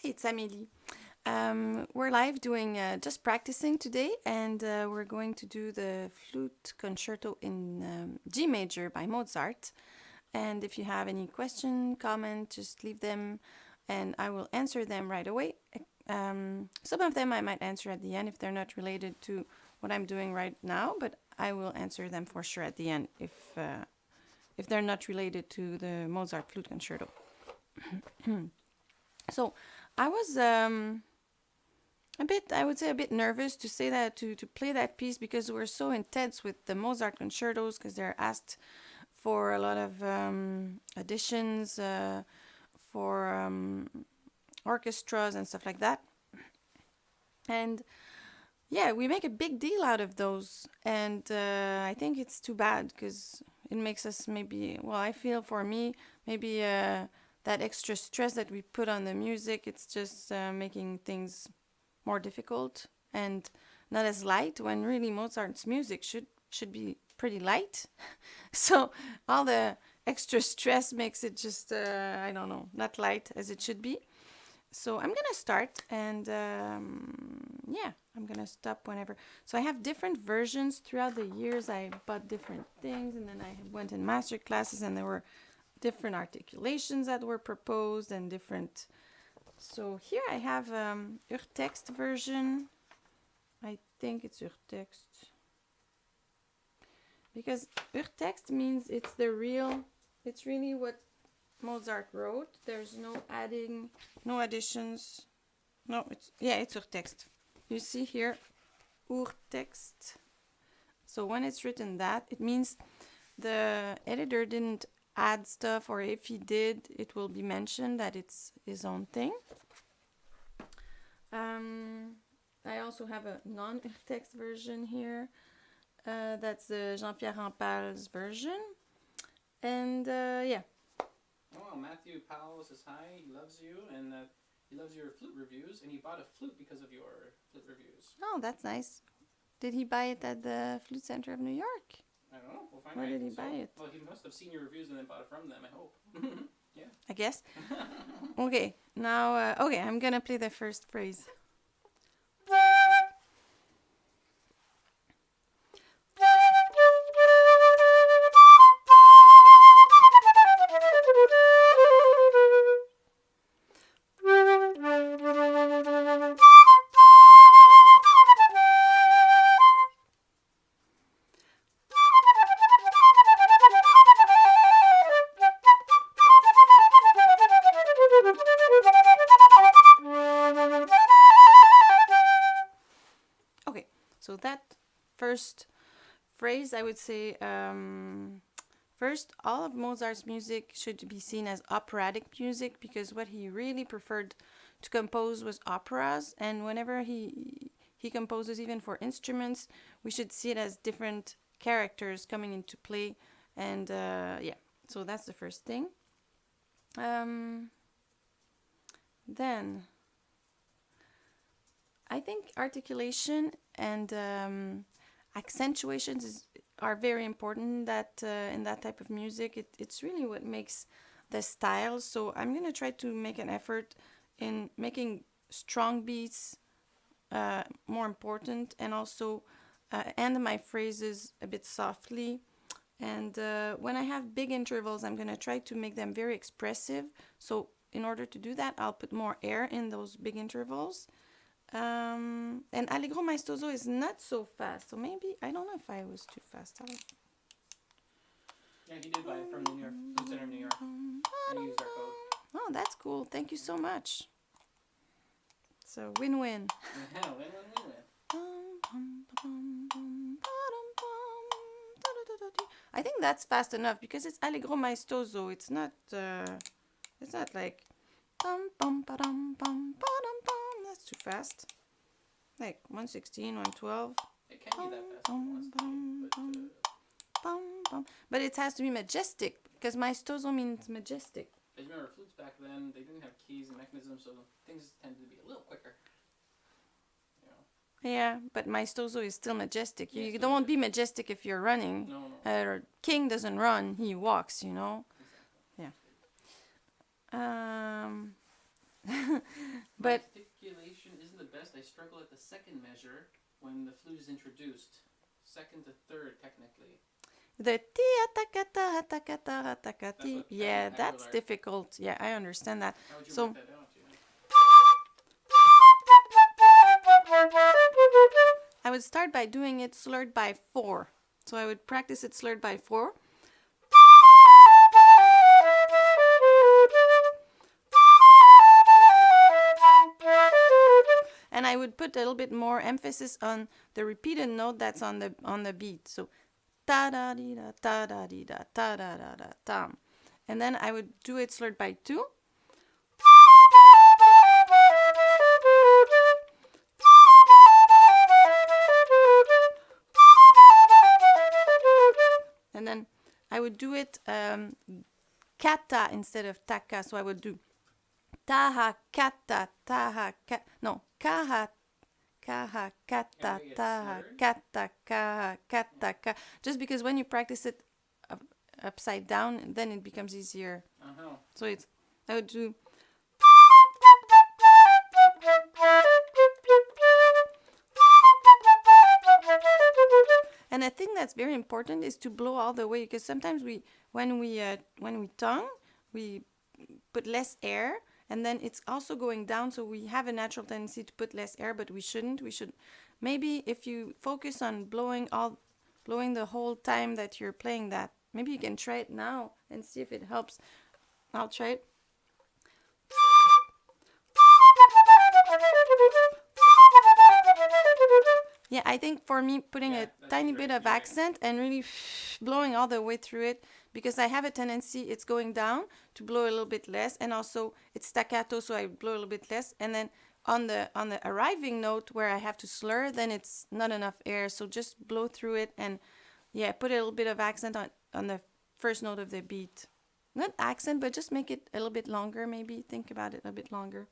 It's Amelie. We're live doing just practicing today, and we're going to do the flute concerto in G major by Mozart. And if you have any question, comment, just leave them, and I will answer them right away. Some of them I might answer at the end if they're not related to what I'm doing right now, but I will answer them for sure at the end if they're not related to the Mozart flute concerto. So I was I would say a bit nervous to say that, to play that piece, because we're so intense with the Mozart concertos, because they're asked for a lot of additions for orchestras and stuff like that. And yeah, we make a big deal out of those, and I think it's too bad, because it makes us maybe, well, I feel for me, maybe that extra stress that we put on the music, it's just making things more difficult and not as light, when really Mozart's music should be pretty light. So all the extra stress makes it just, I don't know, not light as it should be. So I'm gonna start, and yeah, I'm gonna stop whenever. So I have different versions throughout the years. I bought different things, and then I went in master classes, and there were different articulations that were proposed and different. So here I have Urtext version. I think it's Urtext, because Urtext means it's really what Mozart wrote. There's no adding, no additions. No, it's Urtext. You see here, Urtext. So when it's written that, it means the editor didn't add stuff, or if he did, it will be mentioned that it's his own thing. I also have a non-Urtext version here. That's the Jean-Pierre Rampal's version. And yeah. Oh, Matthew Powell says hi, he loves you, and he loves your flute reviews, and he bought a flute because of your flute reviews. Oh, that's nice. Did he buy it at the Flute Center of New York? I don't know, we'll find out. Where did he buy it? Well, he must have seen your reviews and then bought it from them, I hope. Yeah. I guess. Okay, now, okay, I'm gonna play the first phrase. So that first phrase, I would say, first, all of Mozart's music should be seen as operatic music, because what he really preferred to compose was operas, and whenever he composes even for instruments, we should see it as different characters coming into play, and yeah, so that's the first thing. Then I think articulation and accentuations are very important in that type of music. It's really what makes the style. So I'm going to try to make an effort in making strong beats more important, and also end my phrases a bit softly. And when I have big intervals, I'm going to try to make them very expressive. So in order to do that, I'll put more air in those big intervals. And Allegro Maestoso is not so fast, so maybe, I don't know if I was too fast. Yeah, he did buy it from the New York Flute Center of New York, and he used our code. Oh, that's cool. Thank you so much. So win-win. Yeah, win-win. I think that's fast enough, because it's Allegro Maestoso. It's not like that's too fast. Like 116, 112. It can be that fast, but it has to be majestic, because Maestoso means majestic. Because remember, flutes back then, they didn't have keys and mechanisms, so things tended to be a little quicker. You know. Yeah, but Maestoso is still majestic. Yeah, You don't be majestic if you're running. No. King doesn't run, he walks, you know. Exactly. Yeah. But articulation isn't the best. I struggle at the second measure when the flute is introduced. Second to third, technically. the ti atakata atakata atakati. Yeah, that's difficult. Yeah, I understand that. How would you So work that out? Yeah. I would start by doing it slurred by 4. So I would practice it slurred by 4. And I would put a little bit more emphasis on the repeated note that's on the beat. So ta da di da ta da di da ta da da da tam. And then I would do it slurred by 2. And then I would do it kata instead of taka. So I would do taha kata taha kata. No, kaha kaha kata taha kata kaha kata ka. Just because when you practice it upside down, then it becomes easier. So I would do. And I think that's very important is to blow all the way, because sometimes when we tongue, we put less air, and then it's also going down, so we have a natural tendency to put less air, but we shouldn't. We should maybe, if you focus on blowing the whole time that you're playing that, maybe you can try it now and see if it helps. I'll try it. Yeah, I think for me, putting a tiny bit of accent and really blowing all the way through it, because I have a tendency, it's going down, to blow a little bit less, and also it's staccato, so I blow a little bit less, and then on the arriving note where I have to slur, then it's not enough air, so just blow through it, and yeah, put a little bit of accent on the first note of the beat. Not accent, but just make it a little bit longer, maybe. Think about it a bit longer.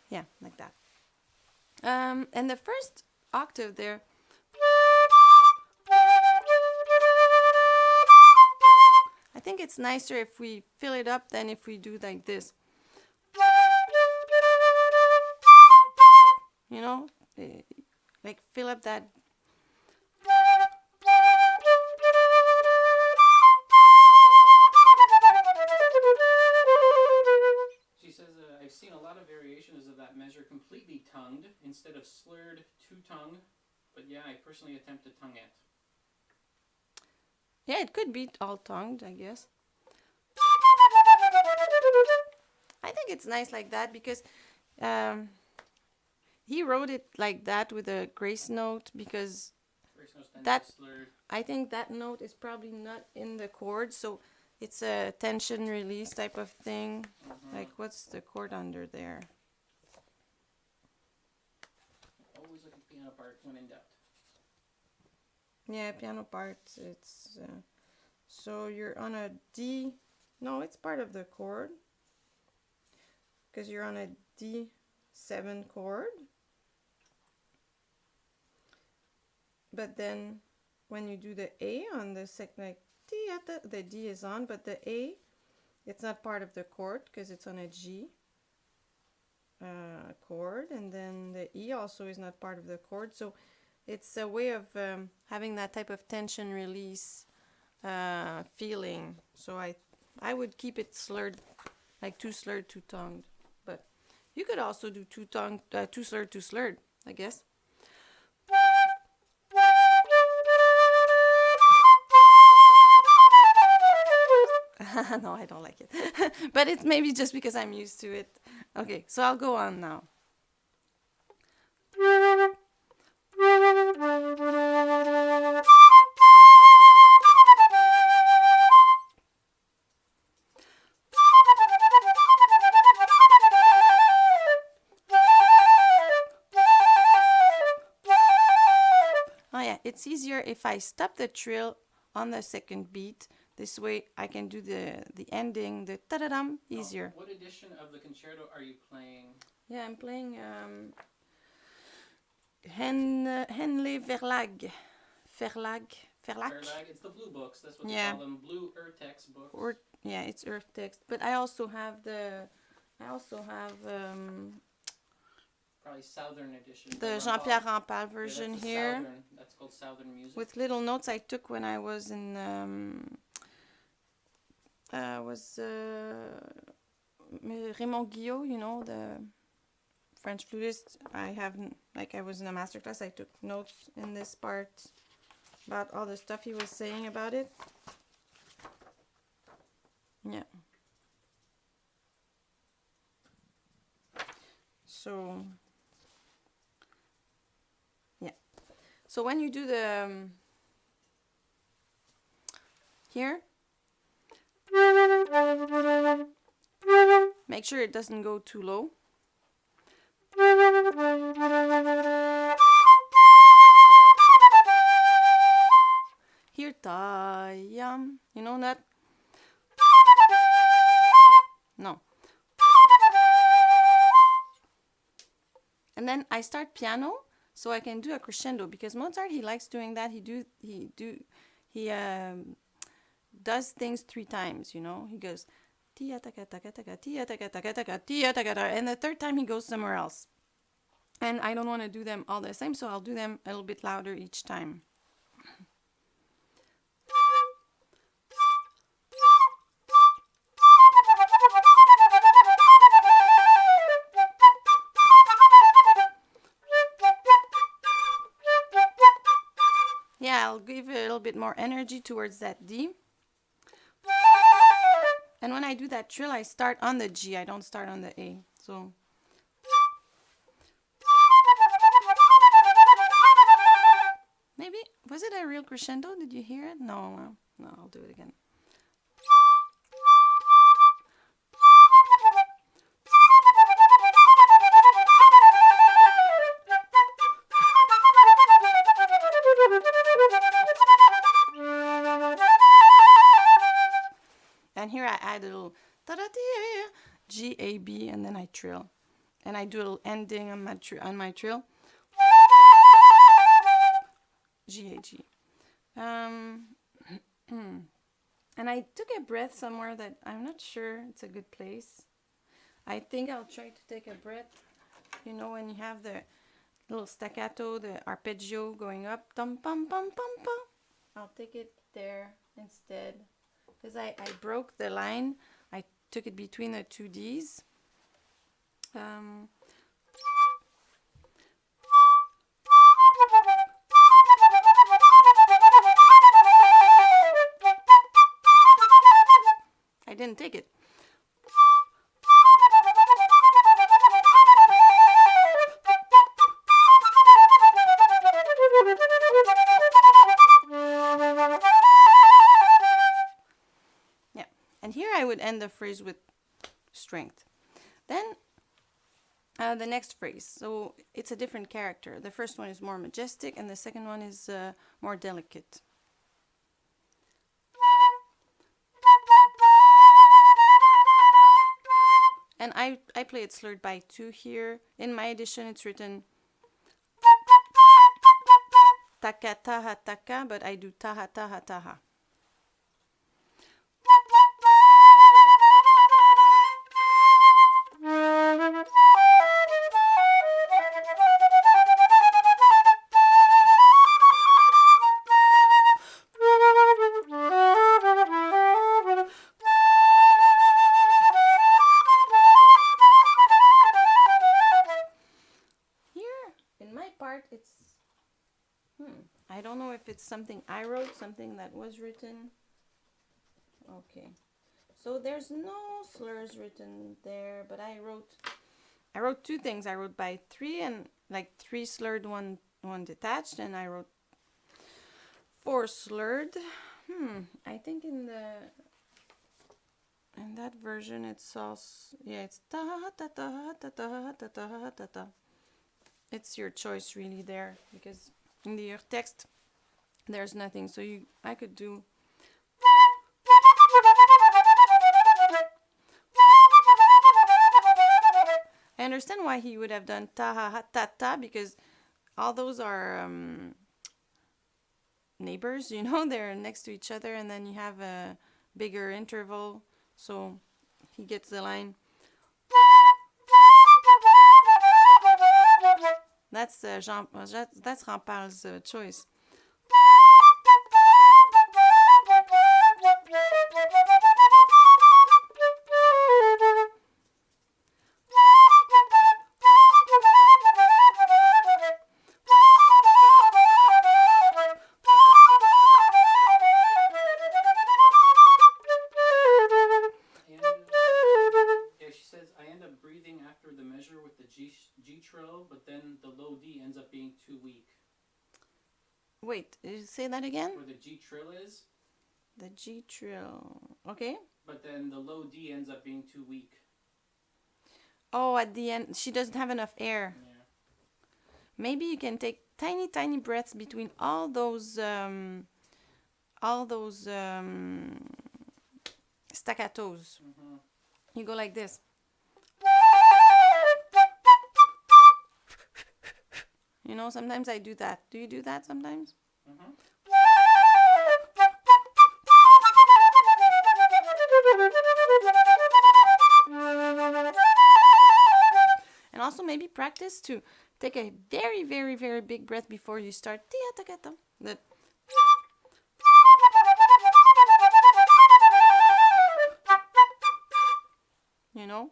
Yeah, like that. And the first octave there. I think it's nicer if we fill it up than if we do like this. You know? Like fill up that. She says, I've seen a lot of variations of that measure completely tongued instead of slurred to tongue, but yeah, I personally attempt to tongue it. Yeah, it could be all tongued, I guess. I think it's nice like that because he wrote it like that with a grace note because I think that note is probably not in the chord, so it's a tension release type of thing. Like, what's the chord under there? Always look at piano part when in doubt. Yeah, piano part. It's so you're on a D. No, it's part of the chord because you're on a D7 chord. But then when you do the A on the second, like the D is on, but the A, it's not part of the chord because it's on a G chord, and then the E also is not part of the chord. So it's a way of having that type of tension release feeling. So I would keep it slurred, like two slurred, two tongued. But you could also do two tongued, two slurred, two slurred, I guess. No, I don't like it. But it's maybe just because I'm used to it. Okay, so I'll go on now. Oh yeah, it's easier if I stop the trill on the second beat. This way I can do the ending, the ta-da-dum, easier. What edition of the concerto are you playing? Yeah, I'm playing Henle Verlag. Verlag. It's the blue books. That's what they Yeah. call them. Blue Urtext books. Or yeah, it's earth text. But I also have probably Southern edition. the Jean-Pierre Rampal version that's here. Southern. That's called Southern music. With little notes I took when I was in Raymond Guillot, you know, the French flutist. I was in a masterclass. I took notes in this part about all the stuff he was saying about it. Yeah. So, yeah. So when you do the here, make sure it doesn't go too low. Here, ta-yam. You know that? No. And then I start piano so I can do a crescendo, because Mozart, he likes doing that. He does things 3 times, you know. He goes tia taka taka taka tia taka taka taka tia taka, and the third time he goes somewhere else. And I don't want to do them all the same, so I'll do them a little bit louder each time. Yeah, I'll give it a little bit more energy towards that D. And when I do that trill, I start on the G. I don't start on the A. So. Maybe, was it a real crescendo? Did you hear it? No, I'll do it again. And here I add a little G, A, B, and then I trill. And I do a little ending on my trill. G, A, G. And I took a breath somewhere that I'm not sure it's a good place. I think I'll try to take a breath. You know, when you have the little staccato, the arpeggio going up. Dum, pum, pum, pum, pum. I'll take it there instead. Because I broke the line. I took it between the 2 Ds. I didn't take it. Yeah, and here I would end the phrase with strength. Then the next phrase. So it's a different character. The first one is more majestic, and the second one is more delicate. And I play it slurred by 2 here. In my edition, it's written taka taha taka, but I do taha taha taha. I don't know if it's something I wrote, something that was written. Okay, so there's no slurs written there, but I wrote 2 things. I wrote by 3 and like 3 slurred, one detached, and I wrote 4 slurred. I think in that version it's also, yeah, it's ta ta ta ta ta ta ta ta ta. It's your choice really there, because in the text there's nothing, so I could do I understand why he would have done ta ha ha ta ta, because all those are neighbors, you know, they're next to each other, and then you have a bigger interval. So he gets the line. That's that's Rampal's choice. G trill, but then the low D ends up being too weak. Wait, did you say that again? Where the G trill is. The G trill. Okay. But then the low D ends up being too weak. Oh, at the end, she doesn't have enough air. Yeah. Maybe you can take tiny breaths between all those staccatos. Mm-hmm. You go like this. You know, sometimes I do that. Do you do that sometimes? Mm-hmm. And also maybe practice to take a very big breath before you start. That. You know?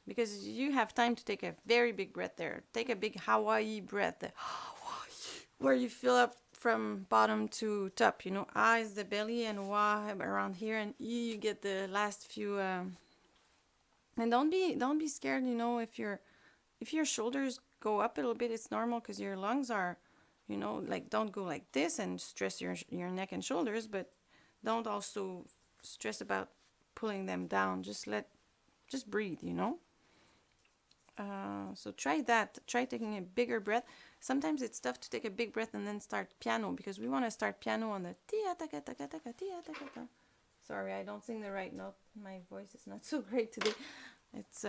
Because you have time to take a very big breath there. Take a big Hawaii breath. Where you fill up from bottom to top. You know, A is the belly and Wa around here, and E you get the last few. And don't be scared. You know, if your shoulders go up a little bit, it's normal because your lungs are, you know, like don't go like this and stress your neck and shoulders, but don't also stress about pulling them down. Just breathe. You know. So try that. Try taking a bigger breath. Sometimes it's tough to take a big breath and then start piano because we want to start piano on the tia taka taka taka tia taka taka. Sorry, I don't sing the right note. My voice is not so great today. It's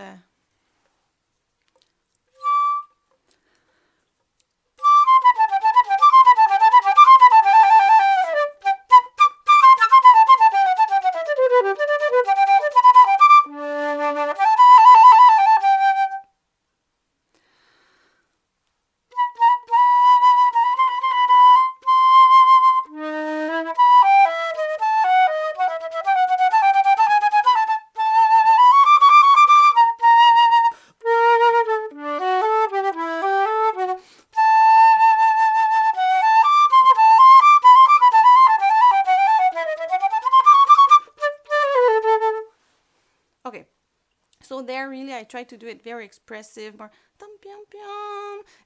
So there, really, I try to do it very expressive, more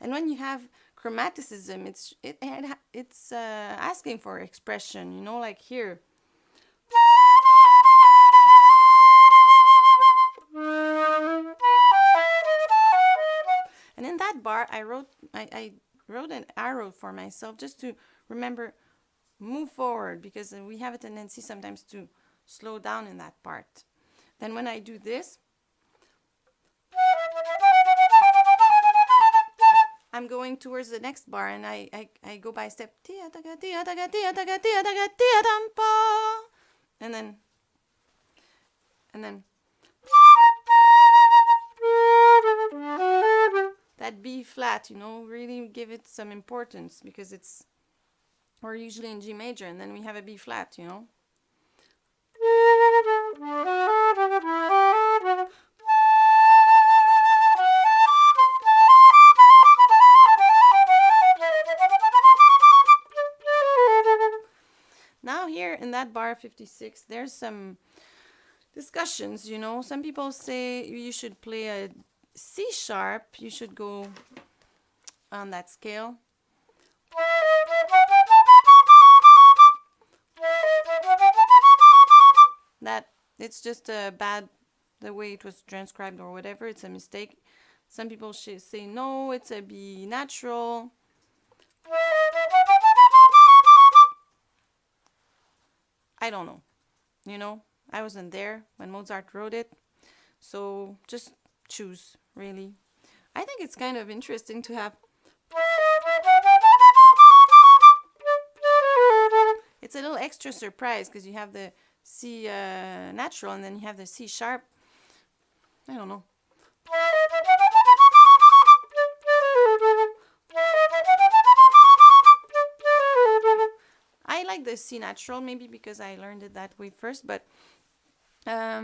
and when you have chromaticism, it's asking for expression, you know, like here. And in that bar, I wrote an arrow for myself just to remember, move forward, because we have a tendency sometimes to slow down in that part. Then when I do this, I'm going towards the next bar, and I go by step, and then that B flat, you know, really give it some importance because we're usually in G major, and then we have a B flat, you know. Now here in that bar 56, there's some discussions, you know. Some people say you should play a C sharp, you should go on that scale. That it's just bad the way it was transcribed or whatever, it's a mistake. Some people say no, it's a B natural. I don't know. You know, I wasn't there when Mozart wrote it. So just choose, really. I think it's kind of interesting to have it's a little extra surprise because you have the C natural and then you have the C sharp. I don't know. I like the C natural, maybe because I learned it that way first, but yeah,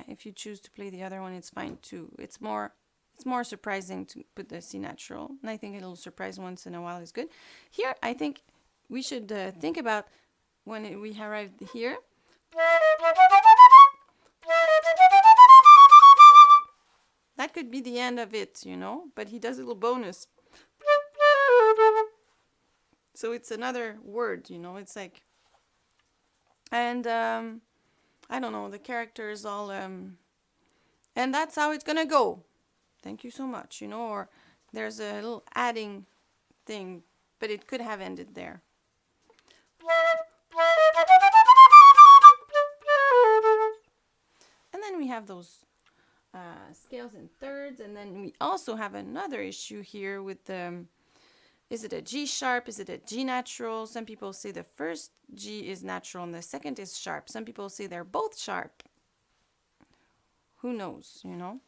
if you choose to play the other one, it's fine too. It's more surprising to put the C natural, and I think a little surprise once in a while is good. Here, I think we should think about when we arrived here. That could be the end of it, you know, but he does a little bonus. So it's another word, you know, it's like, and I don't know, the characters all, and that's how it's gonna go. Thank you so much, you know, or there's a little adding thing, but it could have ended there. And then we have those scales in thirds, and then we also have another issue here with the, is it a G sharp, is it a G natural? Some people say the first G is natural and the second is sharp. Some people say they're both sharp. Who knows, you know?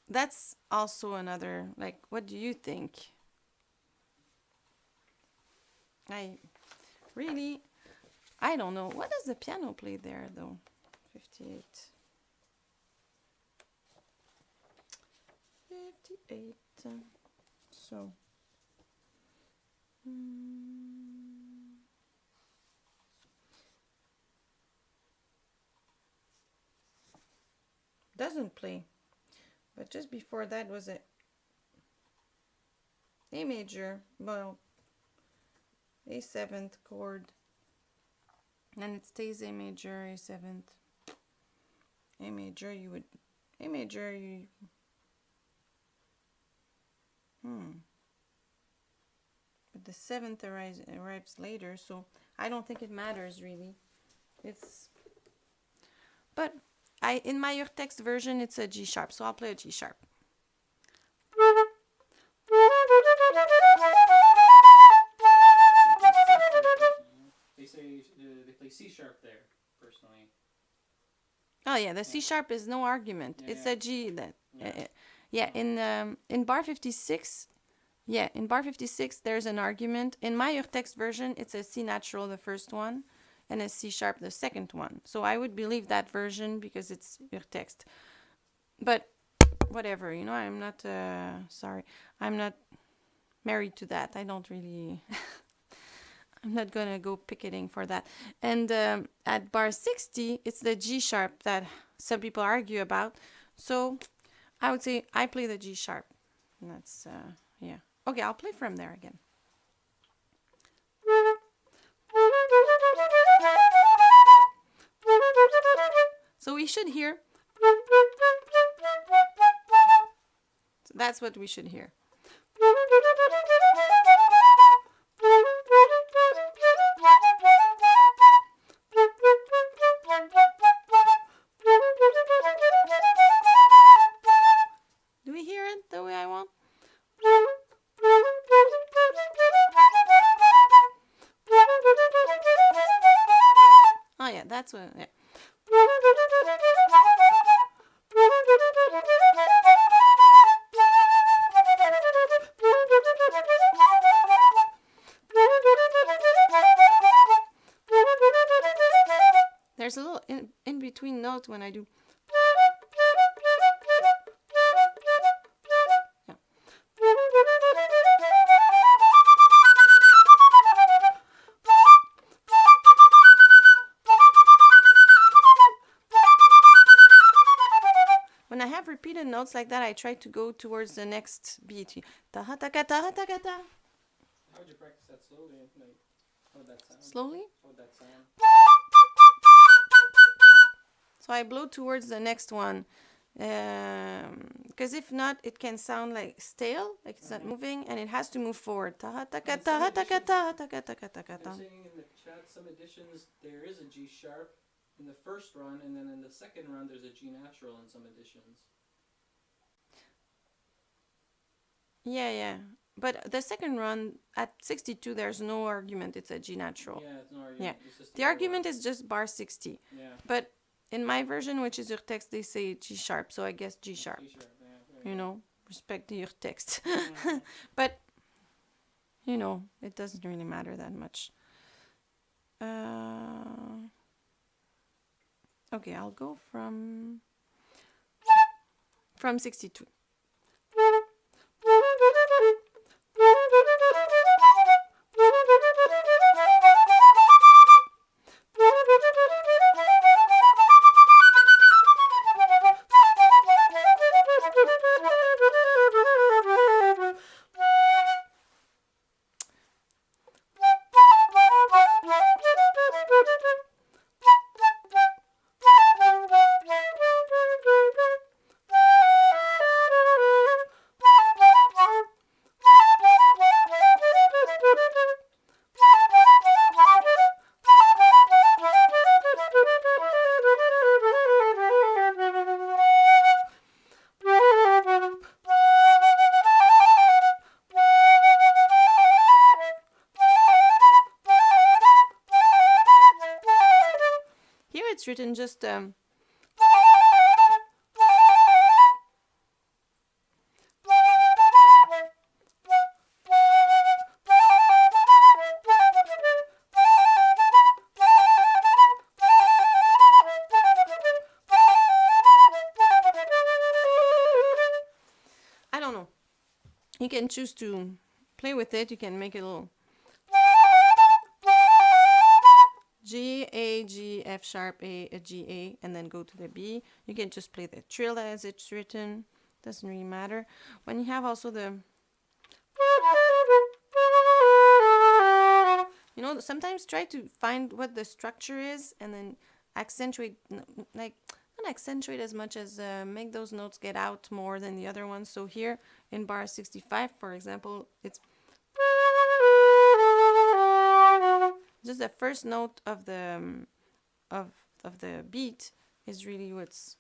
That's also another, like, what do you think? I don't know. What does the piano play there, though? 58. 58. So. Doesn't play. But just before that was a major, well, a 7th chord, and it stays A major, A 7th, A major, you would, A major, you, but the 7th arrives later, so I don't think it matters really. It's, but in my text version, it's a G sharp, so I'll play a G sharp. They play C sharp there, personally. Oh yeah, the C sharp is no argument. Yeah, it's yeah. a G that. In bar 56. Yeah, in bar 56 there's an argument. In my text version, it's a C natural, the first one, and a C sharp, the second one. So I would believe that version because it's your text. But whatever, you know, I'm not sorry. I'm not married to that. I don't really I'm not going to go picketing for that. And at bar 60, it's the G sharp that some people argue about. So I would say I play the G sharp. And that's, yeah. Okay, I'll play from there again. So we should hear. So that's what we should hear. Do we hear it the way I want? Oh yeah, that's what, yeah. There's a little in between note when I do. Yeah. When I have repeated notes like that, I try to go towards the next beat. Ta-ha-ta-ka-ta-ha-ta-ka-ta. How would you practice that slowly? Like, how would that sound? Slowly? How would that sound? So I blow towards the next one. Because if not, it can sound like stale, like it's not moving, and it has to move forward. Taha taka And some taha taka editions, taha taka taka taka they're ta. saying in the chat, some editions there is a G sharp in the first run, and then in the second run there's a G natural in some editions. Yeah, yeah. But the second run at 62, there's no argument. It's a G natural. Yeah, it's no argument. Yeah. It's just The argument is just bar 60. Yeah. But in my version, which is your text, they say G sharp. So I guess G sharp. G sharp, yeah. You know, respect to your text. Mhm. But, you know, it doesn't really matter that much. Okay, I'll go from 62. It's written just I don't know. You can choose to play with it. You can make it a little G, A, G, F sharp, A, G, A, and then go to the B. You can just play the trill as it's written. Doesn't really matter. When you have also the, you know, sometimes try to find what the structure is and then accentuate, like, not accentuate as much as make those notes get out more than the other ones. So here in bar 65, for example, it's just the first note of the of the beat is really what's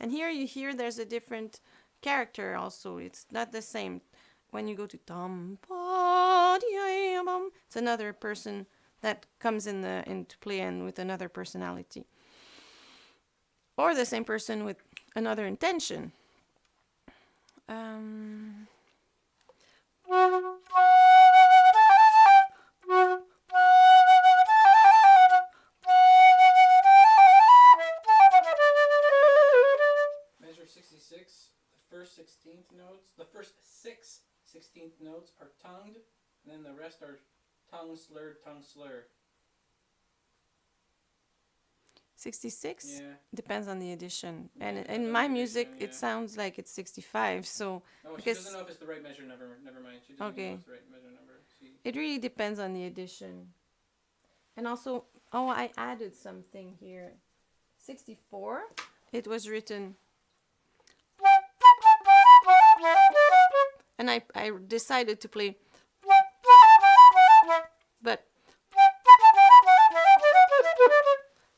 and here you hear there's a different character also. It's not the same. When you go to tom, it's another person that comes into play and with another personality. Or the same person with another intention. Measure 66, the first 16th notes, the first 6 16th notes are tongued, and then the rest are tongue slur. 66? Yeah. Depends on the edition. Yeah, And depends in on my the music, edition, it sounds like it's 65. So Oh, she because doesn't know if it's the right measure. Never mind. She doesn't Okay. know it's the right measure number. It really depends on the edition. And also, oh, I added something here. 64, it was written. And I decided to play. But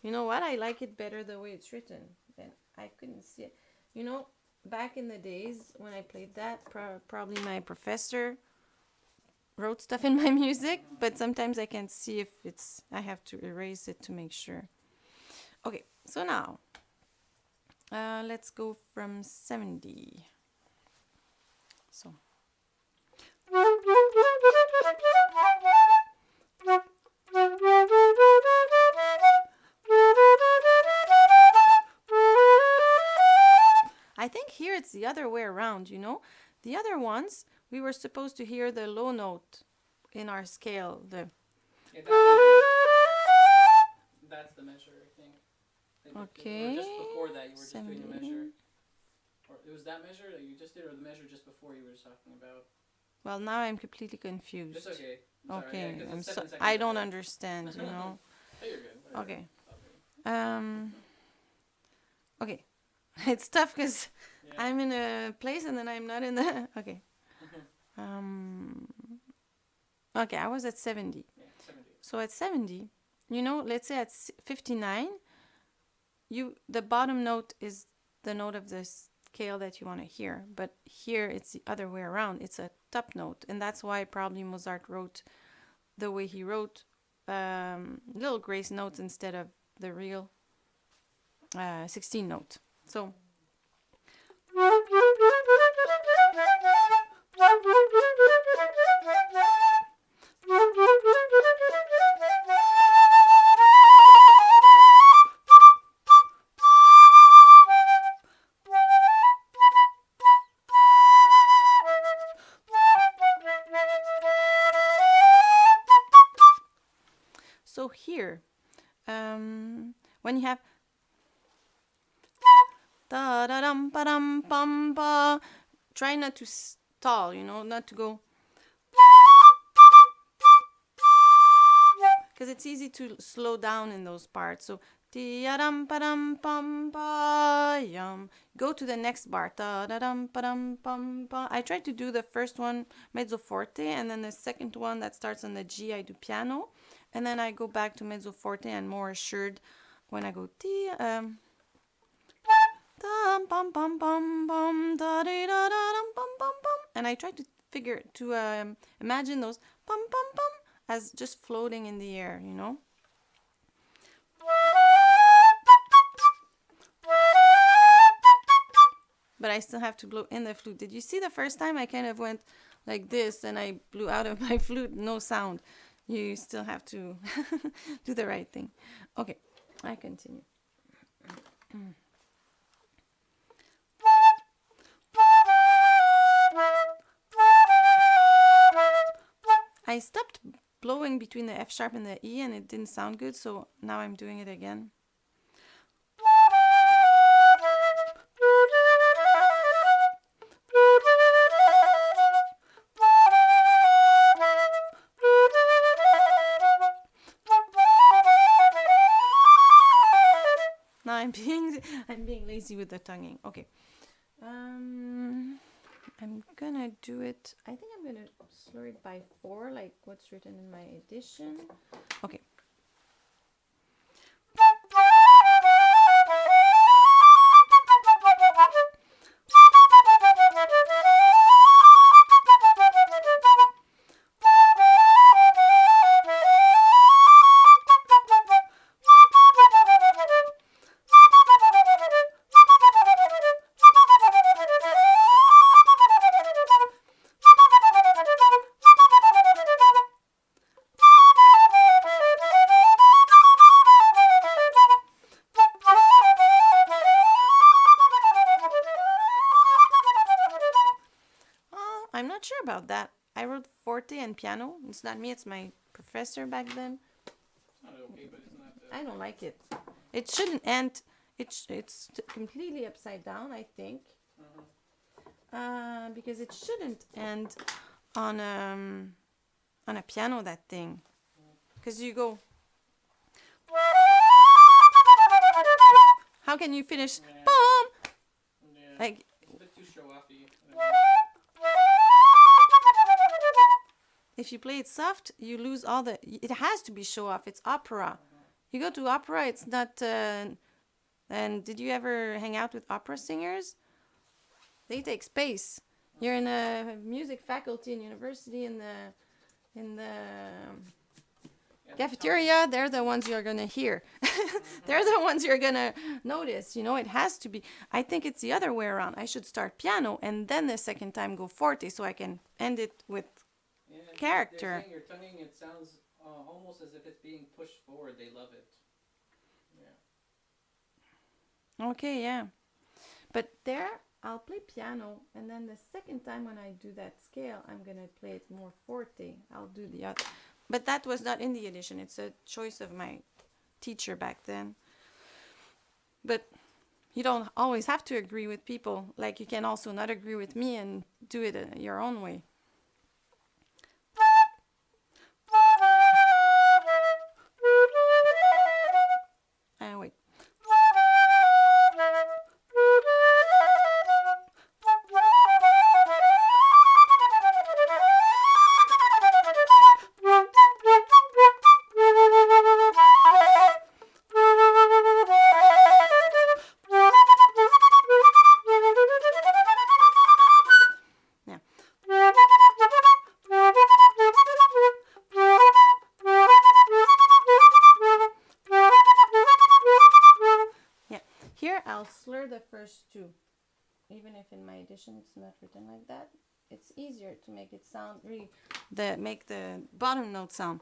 you know what? I like it better the way it's written. And I couldn't see it. You know, back in the days when I played that, probably my professor wrote stuff in my music, but sometimes I can't see if it's, I have to erase it to make sure. Okay, so now, let's go from 70. So. I think here it's the other way around, you know? The other ones, we were supposed to hear the low note in our scale. Yeah, that's the measure, I think. Okay. Or just before that, you were just 70. doing a measure. Or it was that measure that you just did, or the measure just before you were just talking about? Well, now I'm completely confused. It's okay. Sorry, Okay, yeah, 'cause I'm it's so 7 seconds I don't ahead. understand, you know. Oh, you're good. Whatever. Okay. Okay. Okay. It's tough because Yeah. I'm in a place and then I'm not in the. Okay. Okay, I was at 70. Yeah, 70. So at 70, you know, let's say at 59, the bottom note is the note of the scale that you want to hear, but here it's the other way around. It's a top note, and that's why probably Mozart wrote the way he wrote, little grace notes instead of the real 16 note. So so here, when you have da da dum ba dum bum ba, try not to stall, you know, not to go, because it's easy to slow down in those parts. So dum ba dum bum ba yum. Go to the next bar. Da da dum ba dum bum ba. I try to do the first one mezzo forte, and then the second one that starts on the G, I do piano, and then I go back to mezzo forte and more assured when I go dum bum bum bum bum da da da dum bum bum bum, and I try to imagine those bum bum bum as just floating in the air, you know. But I still have to blow in the flute. Did you see the first time I kind of went like this and I blew out of my flute, no sound? You still have to do the right thing. Okay, I continue. I stopped blowing between the F sharp and the E and it didn't sound good, so now I'm doing it again. Now I'm being lazy with the tonguing. Okay. I'm gonna do it. I think I'm gonna slur it by 4, like what's written in my edition. Okay. I'm not sure about that. I wrote forte and piano. It's not me, it's my professor back then. It's not okay, but it's not. I don't like it. It shouldn't end. It's completely upside down, I think. Because it shouldn't end on a piano, that thing. Because you go. How can you finish? Yeah. Boom! Yeah. Like. It's a bit too show-offy. If you play it soft, you lose all the. It has to be show off. It's opera. You go to opera, it's not. And did you ever hang out with opera singers? They take space. You're in a music faculty in university in the cafeteria. They're the ones you're gonna hear. They're the ones you're gonna notice. You know, it has to be. I think it's the other way around. I should start piano and then the second time go forte so I can end it with character. They're saying your tonguing, it sounds almost as if it's being pushed forward. They love it. Yeah. Okay, yeah. But there, I'll play piano, and then the second time when I do that scale, I'm gonna play it more forte. I'll do the other. But that was not in the edition. It's a choice of my teacher back then. But you don't always have to agree with people. Like, you can also not agree with me and do it your own way. my edition, it's not written like that. It's easier to make it sound really, make the bottom note sound.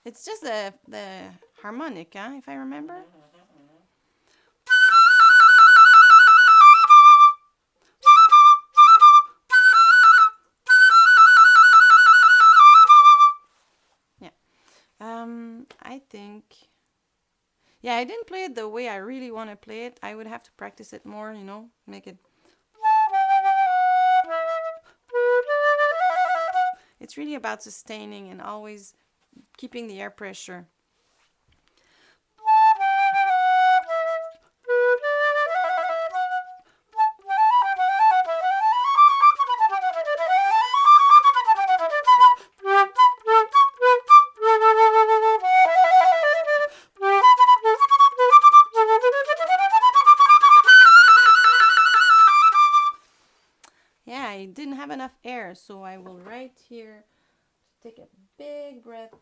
It's just the harmonic, huh, if I remember. Yeah. I think... Yeah, I didn't play it the way I really want to play it. I would have to practice it more, you know, make it... It's really about sustaining and always keeping the air pressure. Yeah, I didn't have enough air, so I will write here. Take a big breath.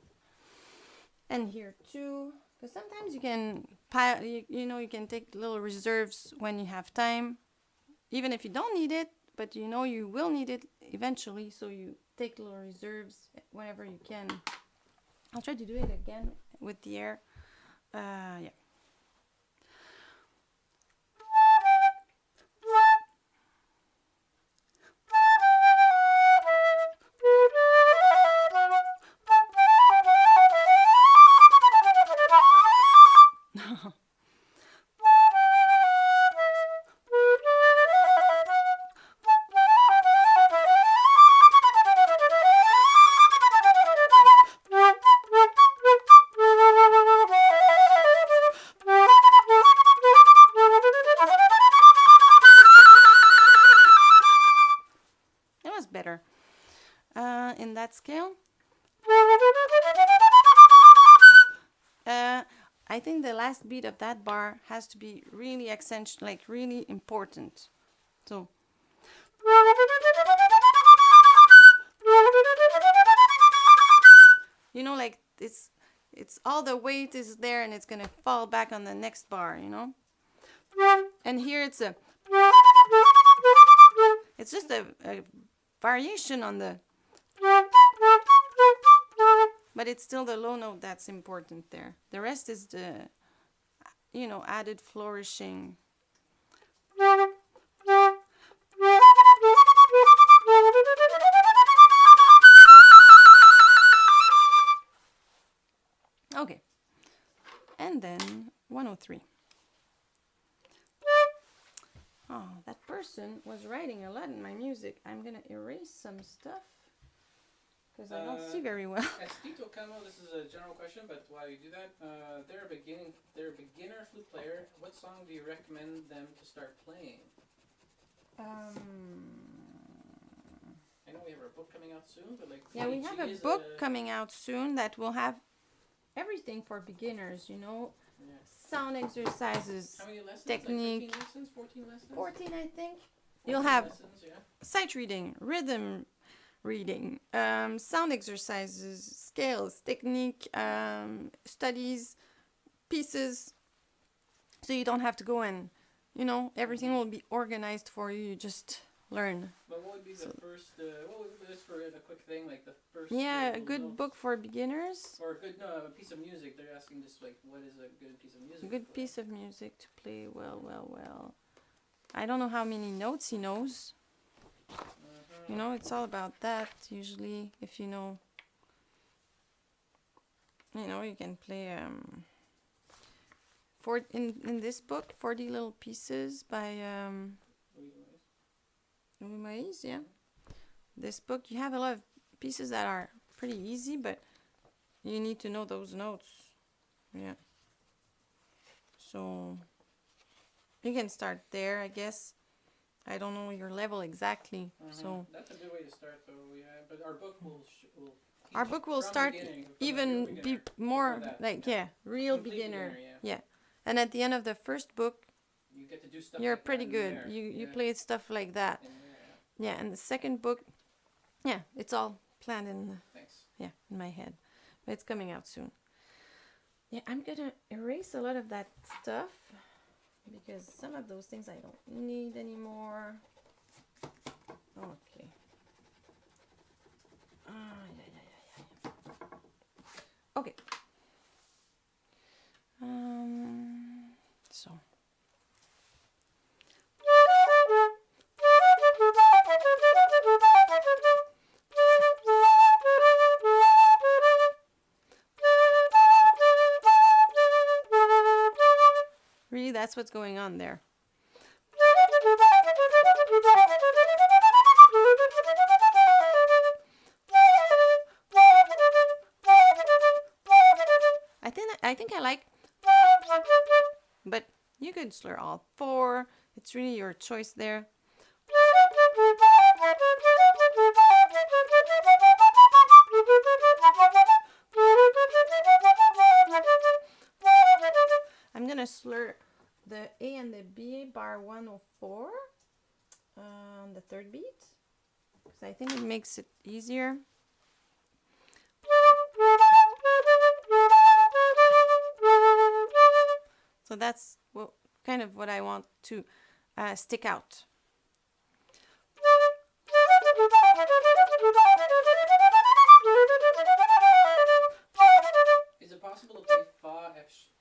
And here too, because sometimes you can pile, you know, you can take little reserves when you have time, even if you don't need it, but you know you will need it eventually, so you take little reserves whenever you can. I'll try to do it again with the air. Yeah. It was better. In that scale. I think the last beat of that bar has to be really accentuated, like really important. So. You know, like it's all the weight is there and it's gonna fall back on the next bar, you know? And here it's just a variation on the, but it's still the low note that's important there. The rest is the, you know, added flourishing. Okay. And then 103. Oh, that person was writing a lot in my music. I'm gonna erase some stuff because I don't see very well. Estito Camo, this is a general question, but while you do that, they're a beginner flute player. What song do you recommend them to start playing? I know we have our book coming out soon, but like... Yeah, we have a book coming out soon that will have everything for beginners, you know. Yeah. Sound exercises, how many lessons? technique. Like 15 lessons, 14 lessons? 14, I think. You'll have lessons, yeah. sight reading, rhythm reading, sound exercises, scales, technique, studies, pieces. So you don't have to go and, you know, everything will be organized for you. You just learn. But what would be the first, what would be this for a quick thing, like the first... Yeah, a good book for beginners. Or a good piece of music. They're asking just like, what is a good piece of music? A good piece of music to play well. I don't know how many notes he knows. You know, it's all about that, usually, if you know, you can play, in this book, 40 Little Pieces by, Louis Moïse, yeah. This book, you have a lot of pieces that are pretty easy, but you need to know those notes, yeah. So, you can start there, I guess. I don't know your level exactly, so... That's a good way to start, though, yeah. But our book will our book will start even be more like, real beginner. Yeah. And at the end of the first book, you get to do stuff. You're like pretty that good. There. You played stuff like that. Yeah. Yeah, and the second book, yeah, it's all planned Thanks. in my head. But it's coming out soon. Yeah, I'm gonna erase a lot of that stuff because some of those things I don't need anymore. Okay. Yeah. Okay. So. Really, that's what's going on there. I think I like, but you could slur all four. It's really your choice there. I'm gonna slur the A and the B bar 104 on the third beat because I think it makes it easier. So that's kind of what I want to stick out. Is it possible to play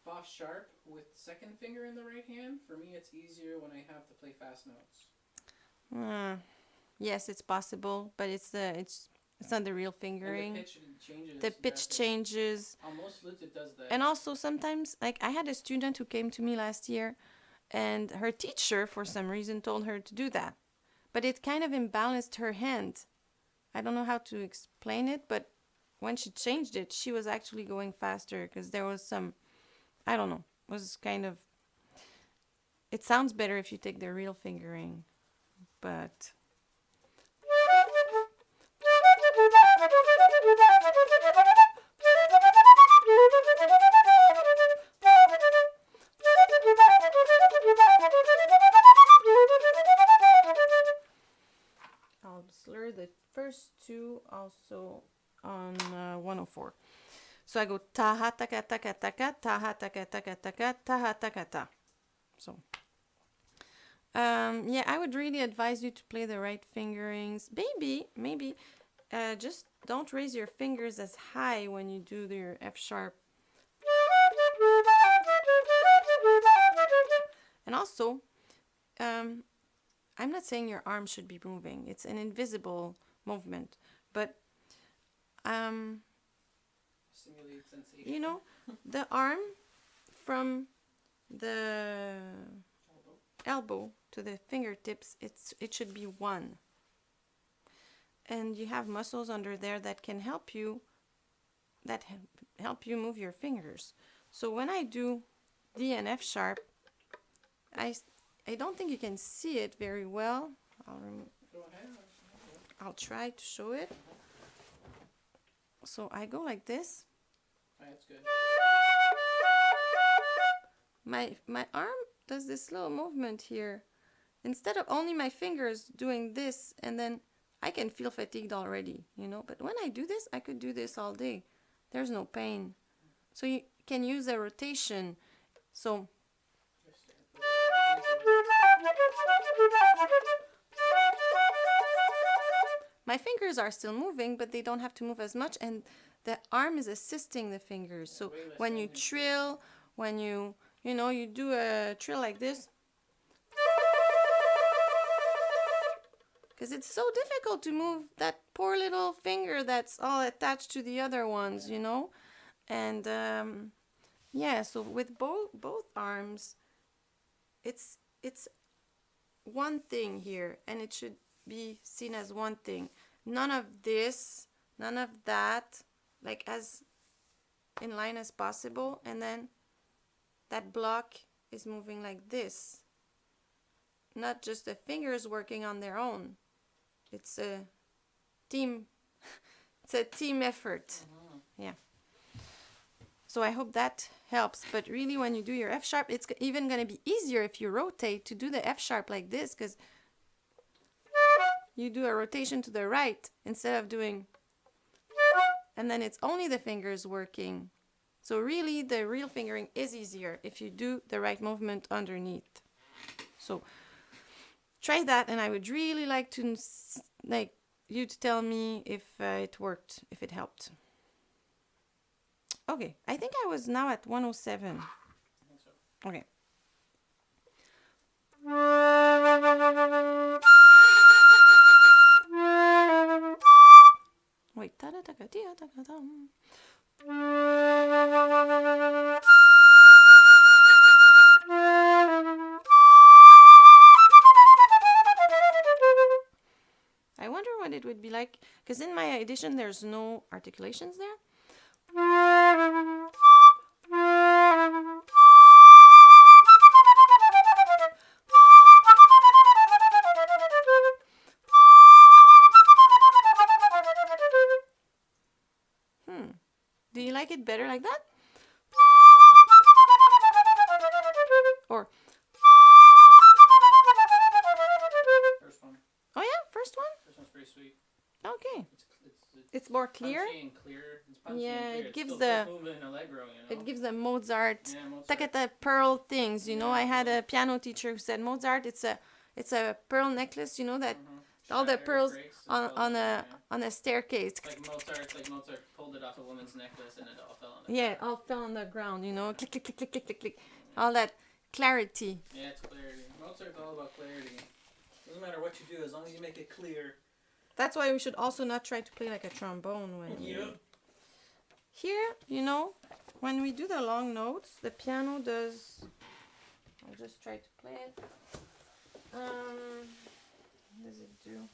Fa sharp with second finger in the right hand? For me, it's easier when I have to play fast notes. Yes, it's possible, but it's not the real fingering. And the pitch changes. The pitch changes. On most flutes, it does that. And also sometimes, like I had a student who came to me last year, and her teacher, for some reason, told her to do that, but it kind of imbalanced her hand. I don't know how to explain it, but when she changed it, she was actually going faster because there was some, I don't know, was kind of. It sounds better if you take the real fingering, but. I'll slur the first two also on 104. So I go taha taka taka taka, taha taka taka taka, taha taka ta. So yeah, I would really advise you to play the right fingerings. Maybe just don't raise your fingers as high when you do your F sharp. And also, I'm not saying your arm should be moving. It's an invisible movement, but simulate sensation. you know, the arm from the elbow to the fingertips, it should be one. And you have muscles under there that can help you move your fingers. So when I do D and F sharp, I don't think you can see it very well. Go ahead. I'll try to show it. So I go like this. That's good. My arm does this little movement here. Instead of only my fingers doing this, and then I can feel fatigued already, you know. But when I do this, I could do this all day. There's no pain. So you can use a rotation. So my fingers are still moving, but they don't have to move as much, and the arm is assisting the fingers. So when you trill, when you do a trill like this, because it's so difficult to move that poor little finger that's all attached to the other ones, you know. And yeah, so with both arms, it's one thing here, and it should be seen as one thing. None of this, none of that, like as in line as possible. And then that block is moving like this. Not just the fingers working on their own. It's a team. It's a team effort. Yeah. So I hope that helps. But really, when you do your F sharp, it's even going to be easier if you rotate to do the F sharp like this, because you do a rotation to the right instead of doing, and then it's only the fingers working. So really, the real fingering is easier if you do the right movement underneath. So try that, and I would really like to you to tell me if it worked, if it helped. Okay, I think I was now at 107. I think so. Okay. Wait. I wonder what it would be like, because in my edition there's no articulations there. Do you like it better like that? Or First one. oh yeah, first one? First one's pretty sweet. Okay. It's It's more clear. punchy and clear. It's punchy Yeah, and clear. it gives still the first movement and allegro, you know? it gives the Mozart. Yeah, Mozart. Look at the pearl things, you know. Yeah, I had yeah. a piano teacher who said Mozart, it's a pearl necklace, you know, that all the Shattered, pearls breaks, it's on all a yeah. on a staircase. Like Mozart pulled it off a woman's necklace and it all fell on the Yeah, ground. all fell on the ground, you know. Click, click, click, click, click, click, click. All that clarity. Yeah, it's clarity. Mozart's all about clarity. Doesn't matter what you do, as long as you make it clear. That's why we should also not try to play like a trombone when Here, you know, when we do the long notes, the piano does. I'll just try to play it. What does it do?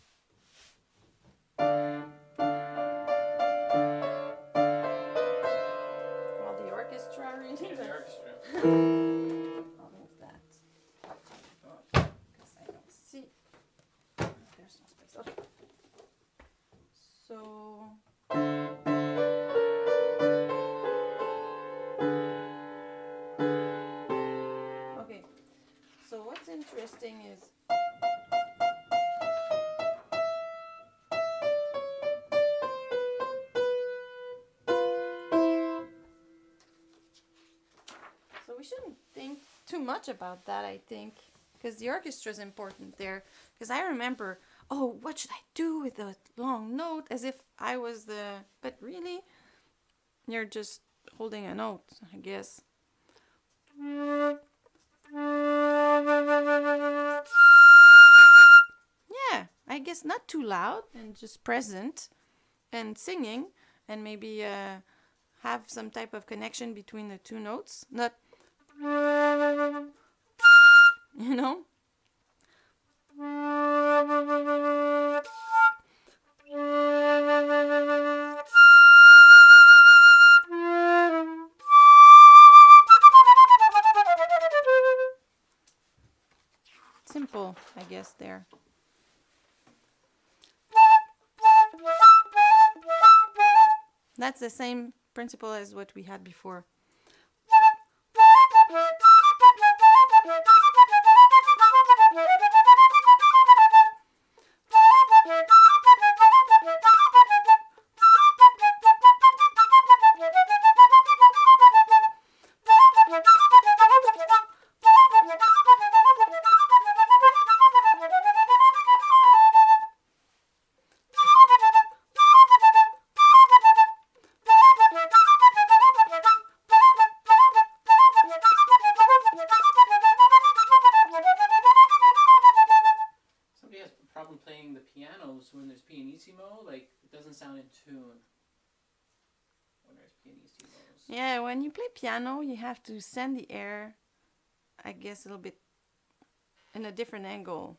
Well, the orchestra really. Yeah, the orchestra. I'll move that because I don't see. There's no space. Okay. So. Okay. So what's interesting is. So we shouldn't think too much about that, I think, because the orchestra is important there. Because I remember, oh, what should I do with the long note? As if I was the... But really, you're just holding a note, I guess. Yeah, I guess not too loud and just present and singing, and maybe have some type of connection between the two notes. Not, you know? Simple, I guess, there. That's the same principle as what we had before. Somebody has a problem playing the pianos when there's pianissimo, like it doesn't sound in tune when there's pianissimos. Yeah, when you play piano, you have to send the air, I guess, a little bit in a different angle.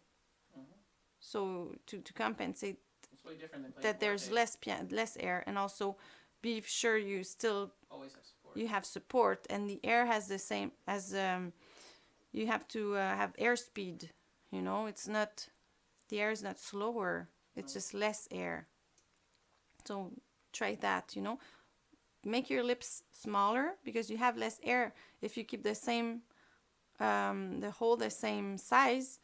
So to compensate It's way different than playing that there's forte. less air, and also be sure you still Always have support. you have support, and the air has the same as you have to have airspeed. You know, it's not the air is not slower; it's just less air. So try that. You know, make your lips smaller because you have less air. If you keep the same, the hole the same size,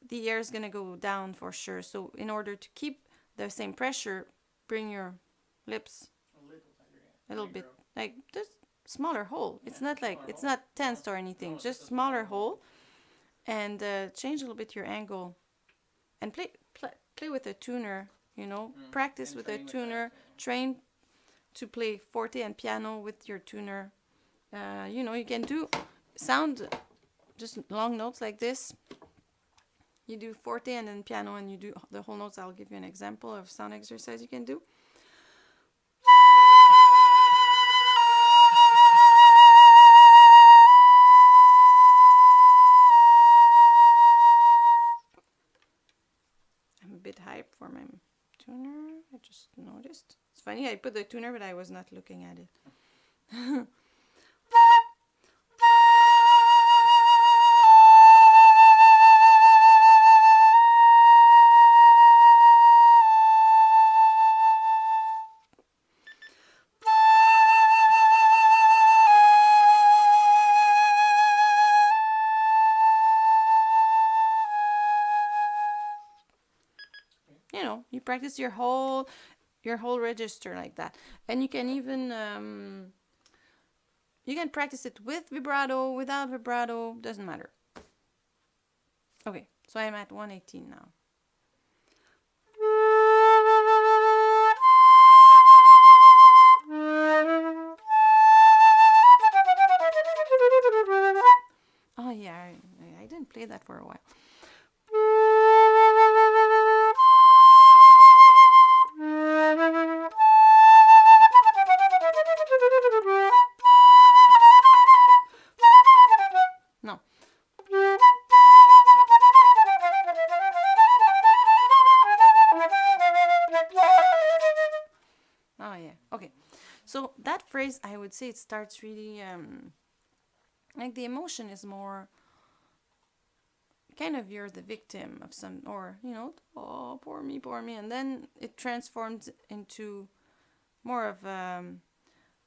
the air is going to go down for sure. So in order to keep the same pressure, bring your lips a little bit, like just smaller hole. It's not like, it's not tensed or anything, just smaller hole. And change a little bit your angle. And play with a tuner, you know, practice with a tuner, train to play forte and piano with your tuner. You know, you can do sound just long notes like this. You do forte and then piano and you do the whole notes. I'll give you an example of sound exercise you can do. I'm a bit hyped for my tuner. I just noticed. It's funny, I put the tuner, but I was not looking at it. You know, you practice your whole register like that. And you can even you can practice it with vibrato, without vibrato, doesn't matter. Okay, so I'm at 118 now. Oh yeah, I didn't play that for a while. No. Oh yeah, okay. So that phrase, I would say it starts really, like the emotion is more, kind of you're the victim of some, or, you know, oh, poor me, and then it transforms into more of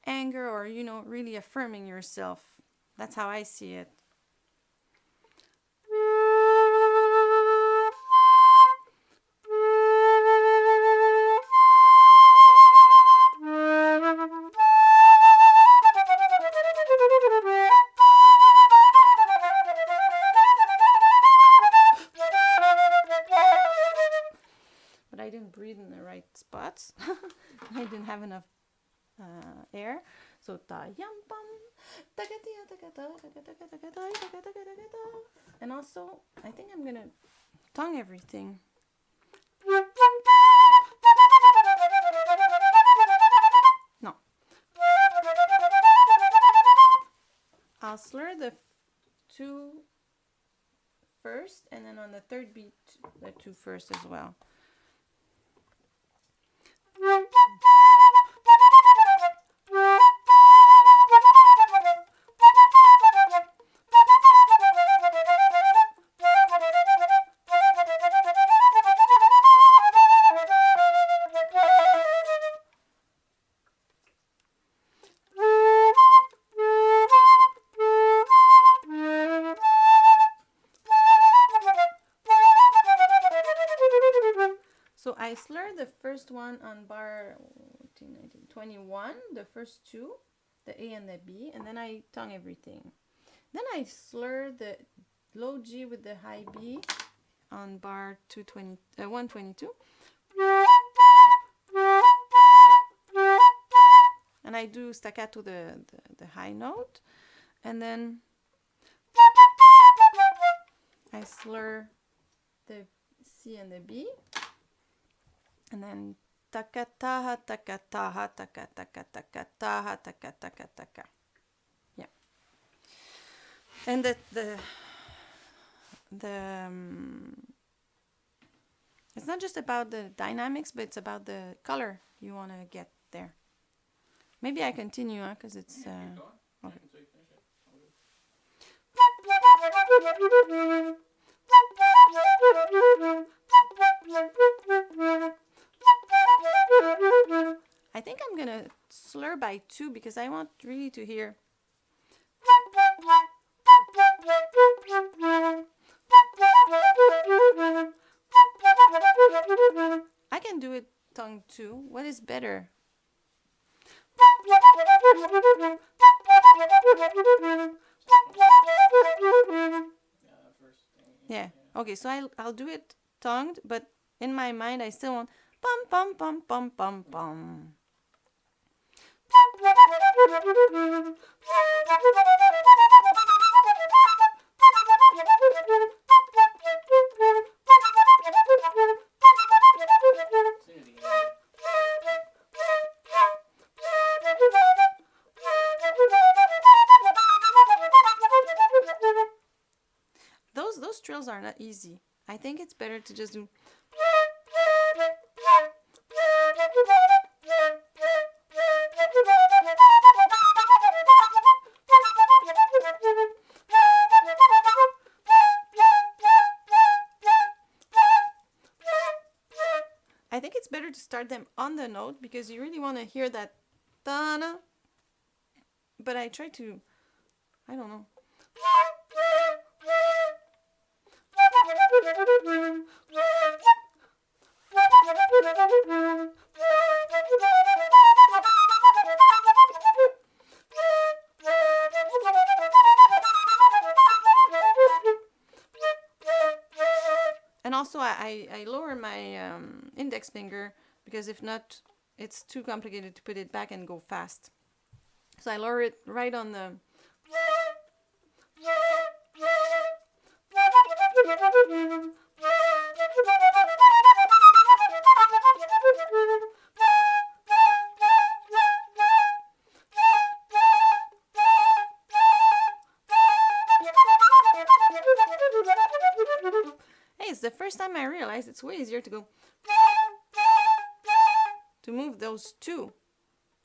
anger, or, you know, really affirming yourself. That's how I see it. But I didn't breathe in the right spots. I didn't have enough air. So ta yam pam, and also I think I'm gonna tongue everything. No. I'll slur the two first, and then on the third beat the two first as well. So I slur the first one on bar 21, the first two, the A and the B, and then I tongue everything. Then I slur the low G with the high B on bar 122. And I do staccato the high note, and then I slur the C and the B, and then takataha, takataha, takataka, takataha, takataka, taka. Yeah. And it's not just about the dynamics, but it's about the color you want to get there. Maybe I continue, because it's okay. I think I'm gonna slur by 2 because I want really to hear. I can do it tongue too. What is better? Yeah. Okay, so I'll do it tongued, but in my mind I still want bum bum bum bum bum bum. Those trills are not easy. I think it's better to just do. I think it's better to start them on the note because you really want to hear that ta-na. But I try to, I don't know. And also I lower my index finger because if not, it's too complicated to put it back and go fast. So I lower it right on the... Hey, it's the first time I realized it's way easier to go... to move those two.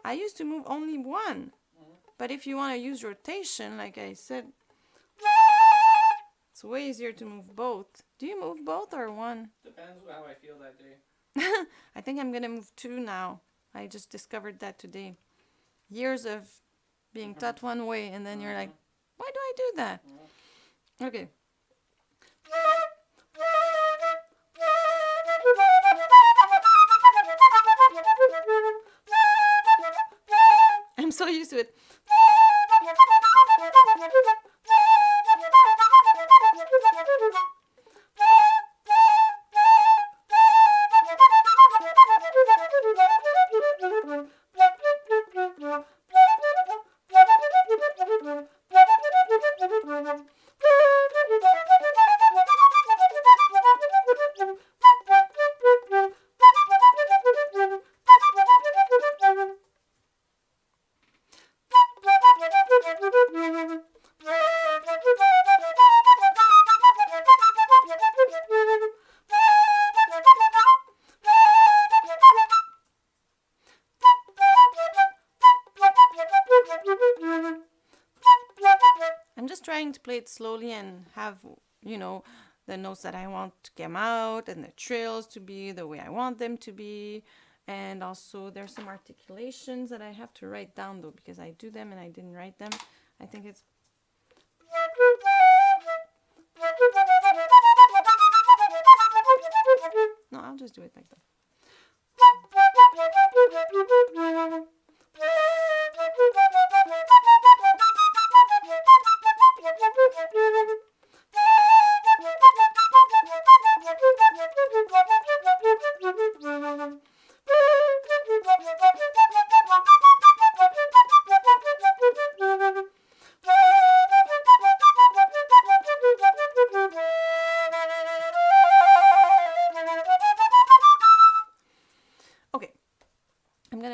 I used to move only one. But if you want to use rotation, like I said, it's way easier to move both. Do you move both or one? Depends how I feel that day. I think I'm going to move 2 now. I just discovered that today. Years of being taught one way, and then you're like, why do I do that? Okay. I'm so used to it. I'm just trying to play it slowly and have, you know, the notes that I want to come out and the trills to be the way I want them to be. And also there's some articulations that I have to write down though, because I do them and I didn't write them. I think it's... No, I'll just do it like that.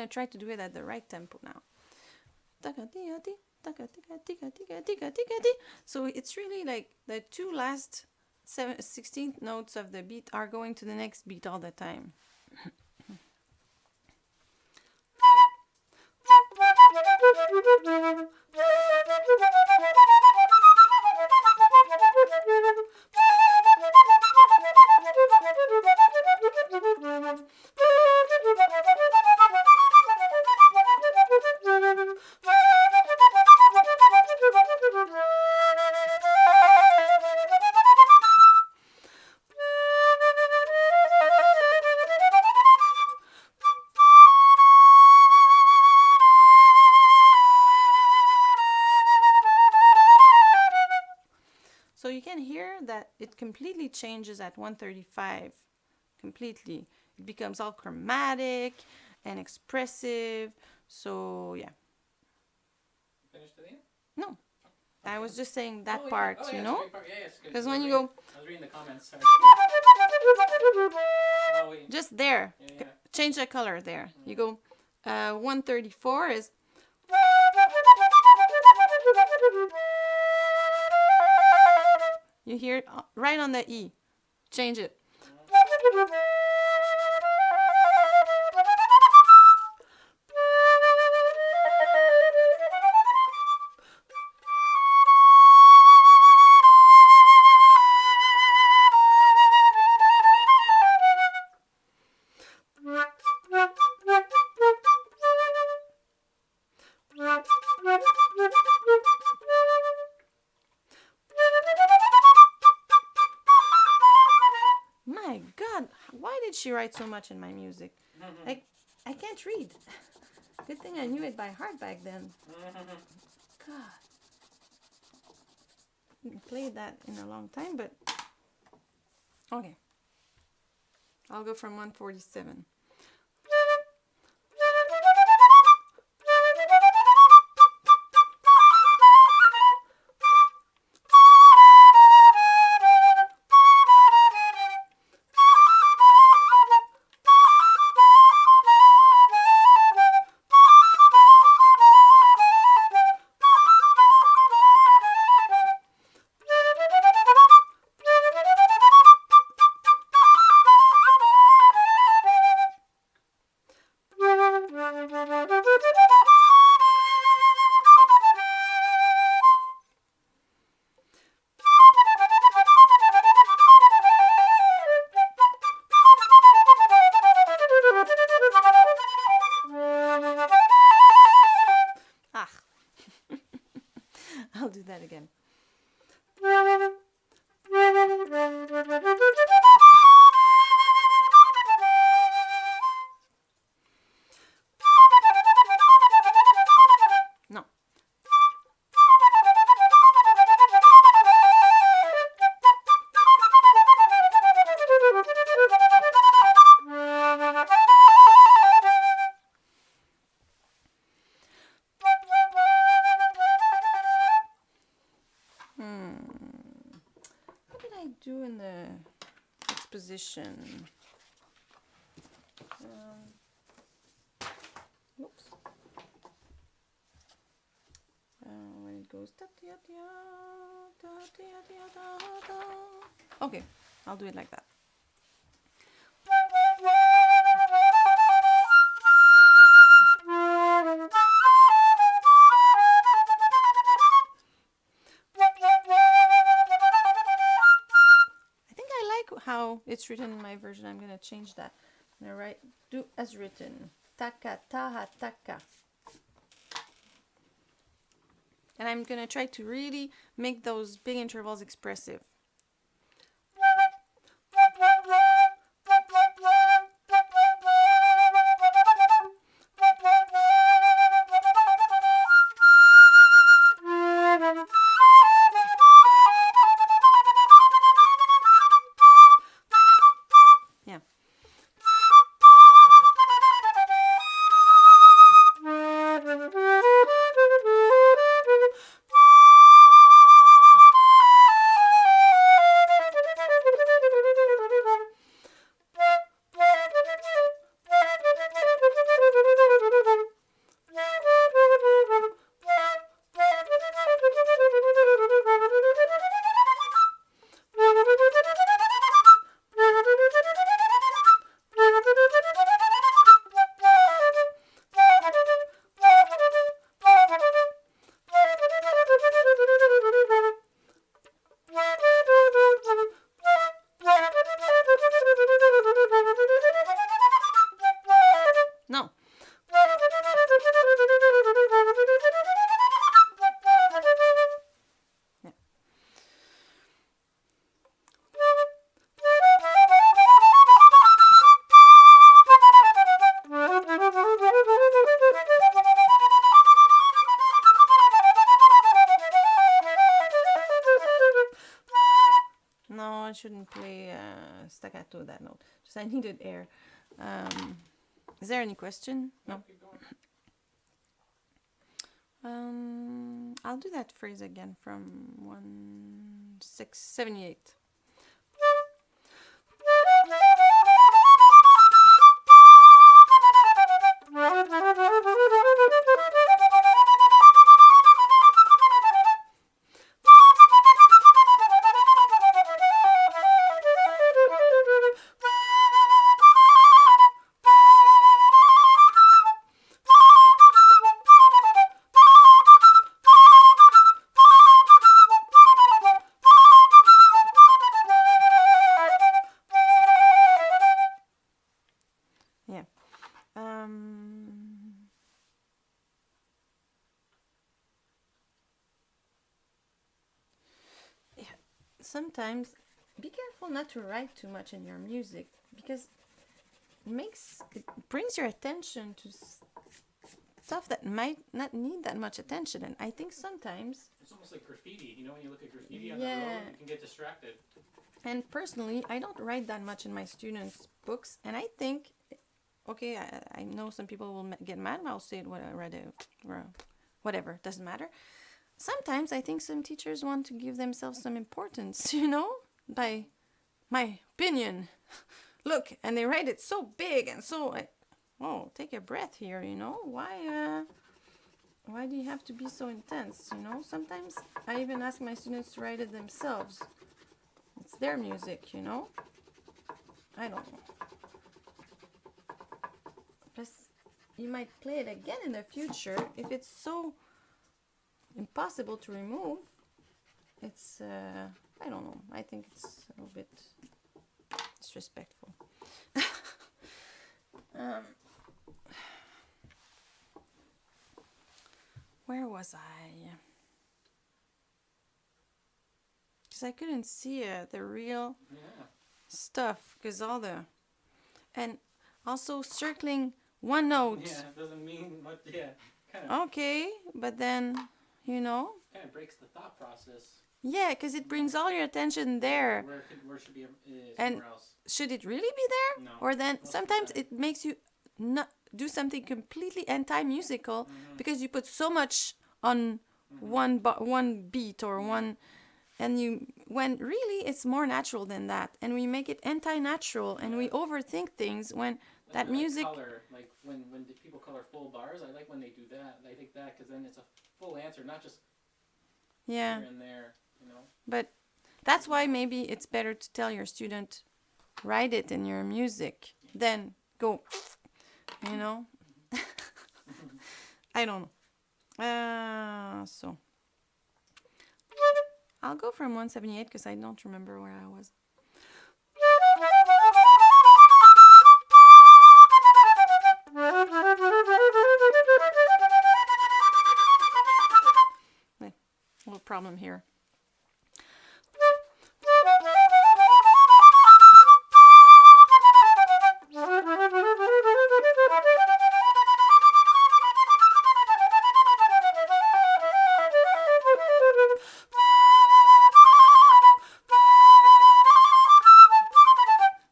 Try to do it at the right tempo now. So it's really like the 2 last 16th notes of the beat are going to the next beat all the time. it completely changes at 135. Completely. It becomes all chromatic and expressive. So, yeah. Finished the end? No. I was just saying that yeah. part, Oh, you yeah, know? part. Yeah, yes. Because when you go... I was reading the comments, sorry. Oh, wait. Just there. Yeah. Change the color there. You go... 134 is... You hear it right on the E. Change it. My God, why did she write so much in my music? I can't read. Good thing I knew it by heart back then. God. I haven't played that in a long time, but... Okay. I'll go from 147. I'll do that again. No. What did I do in the exposition? Oops. When it goes... Okay, I'll do it like that. How it's written in my version. I'm going to change that. I'm going to write, do as written. Taka, taha, taka. And I'm going to try to really make those big intervals expressive. didn't play staccato that note. Just I needed air. Is there any question? No. Keep going. I'll do that phrase again from 1678. Sometimes be careful not to write too much in your music, because it brings your attention to stuff that might not need that much attention. And I think sometimes it's almost like graffiti. You know, when you look at graffiti on the road, you can get distracted. And personally, I don't write that much in my students' books, and I think, okay, I know some people will get mad, and I'll say it whatever, doesn't matter. Sometimes I think some teachers want to give themselves some importance, by my opinion. Look, and they write it so big and so, take a breath here, Why do you have to be so intense, Sometimes I even ask my students to write it themselves. It's their music, I don't know. Plus, you might play it again in the future if it's so impossible to remove. It's I don't know, I think it's a little bit disrespectful. Where was I? Because I couldn't see the real stuff, because and also circling one note. Yeah, it doesn't mean much. Yeah, okay, but then kind of breaks the thought process. Yeah, because it brings all your attention there. Where should be somewhere and else? Should it really be there? No. Or then sometimes it makes you not do something completely anti-musical, because you put so much on one beat or one, and when really it's more natural than that, and we make it anti-natural, and we overthink things when that music. Color, like when people color full bars, I like when they do that. I think that, because then it's a full answer, not just here and there, But that's why maybe it's better to tell your student, write it in your music, then go, I don't know. So I'll go from 178 because I don't remember where I was. A little problem here.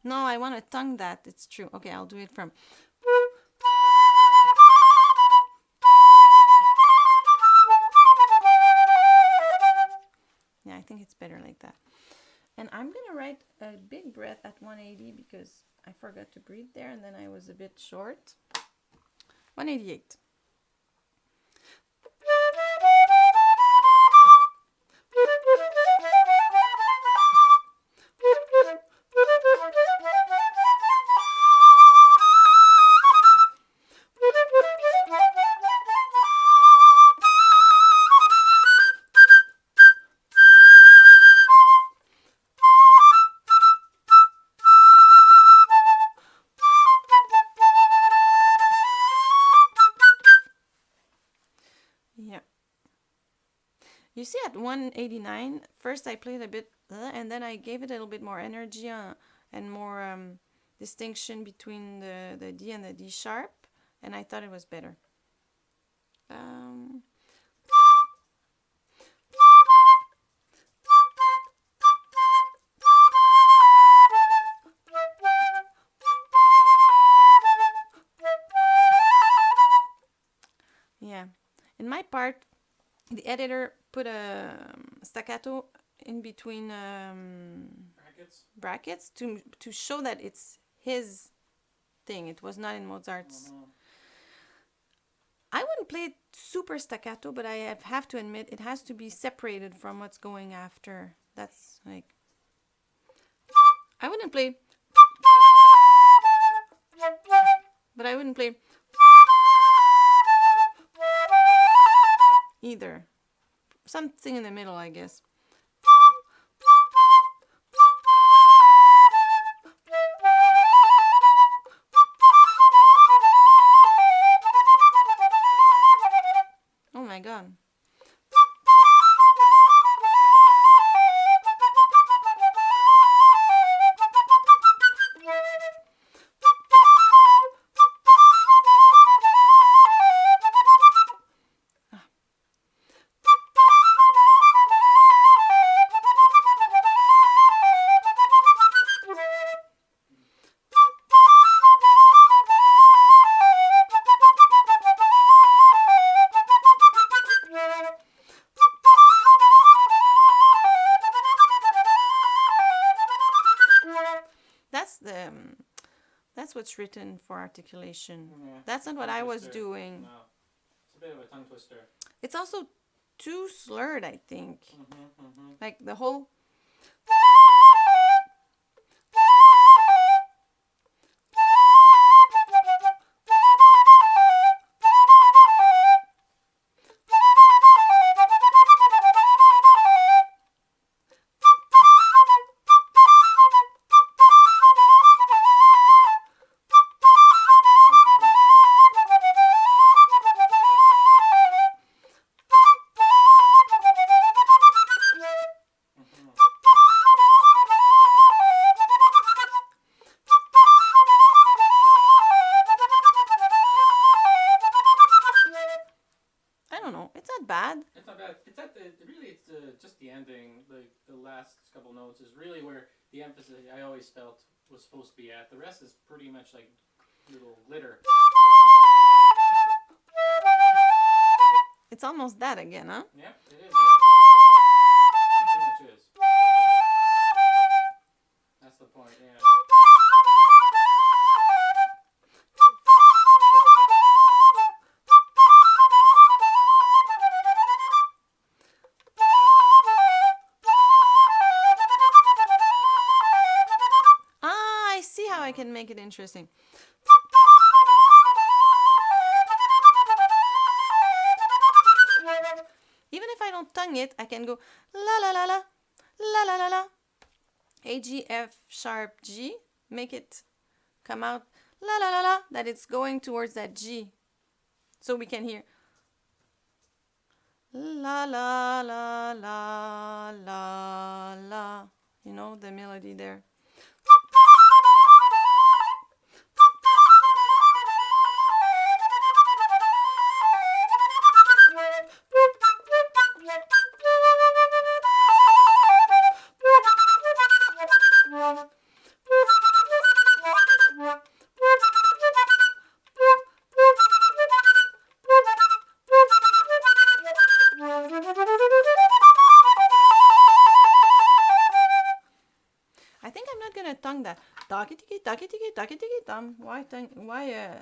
No, I want to tongue that. It's true. Okay, I'll do it from. Yeah, I think it's better like that. And I'm going to write a big breath at 180 because I forgot to breathe there, and then I was a bit short. 188. You see, at 189, first I played a bit, and then I gave it a little bit more energy and more distinction between the D and the D sharp, and I thought it was better. my part, the editor put a staccato in between brackets to show that it's his thing. It was not in Mozart's. I wouldn't play it super staccato, but I have to admit it has to be separated from what's going after. That's like, I wouldn't play, but I wouldn't play either. Something in the middle, I guess. Oh my god. That's what's written for articulation. Yeah, that's not what I was doing. No. It's a bit of a tongue twister. It's also too slurred, I think. Like the whole... bad. It's not bad. It's at the really. It's just the ending. The last couple notes is really where the emphasis I always felt was supposed to be at. The rest is pretty much like little glitter. It's almost that again, huh? Yep, it is. It pretty much is. That's the point. Yeah. I can make it interesting. Even if I don't tongue it, I can go la la la la la la la la. A G F sharp G. Make it come out la la la la. That it's going towards that G, so we can hear la la la la la la. You know the melody there.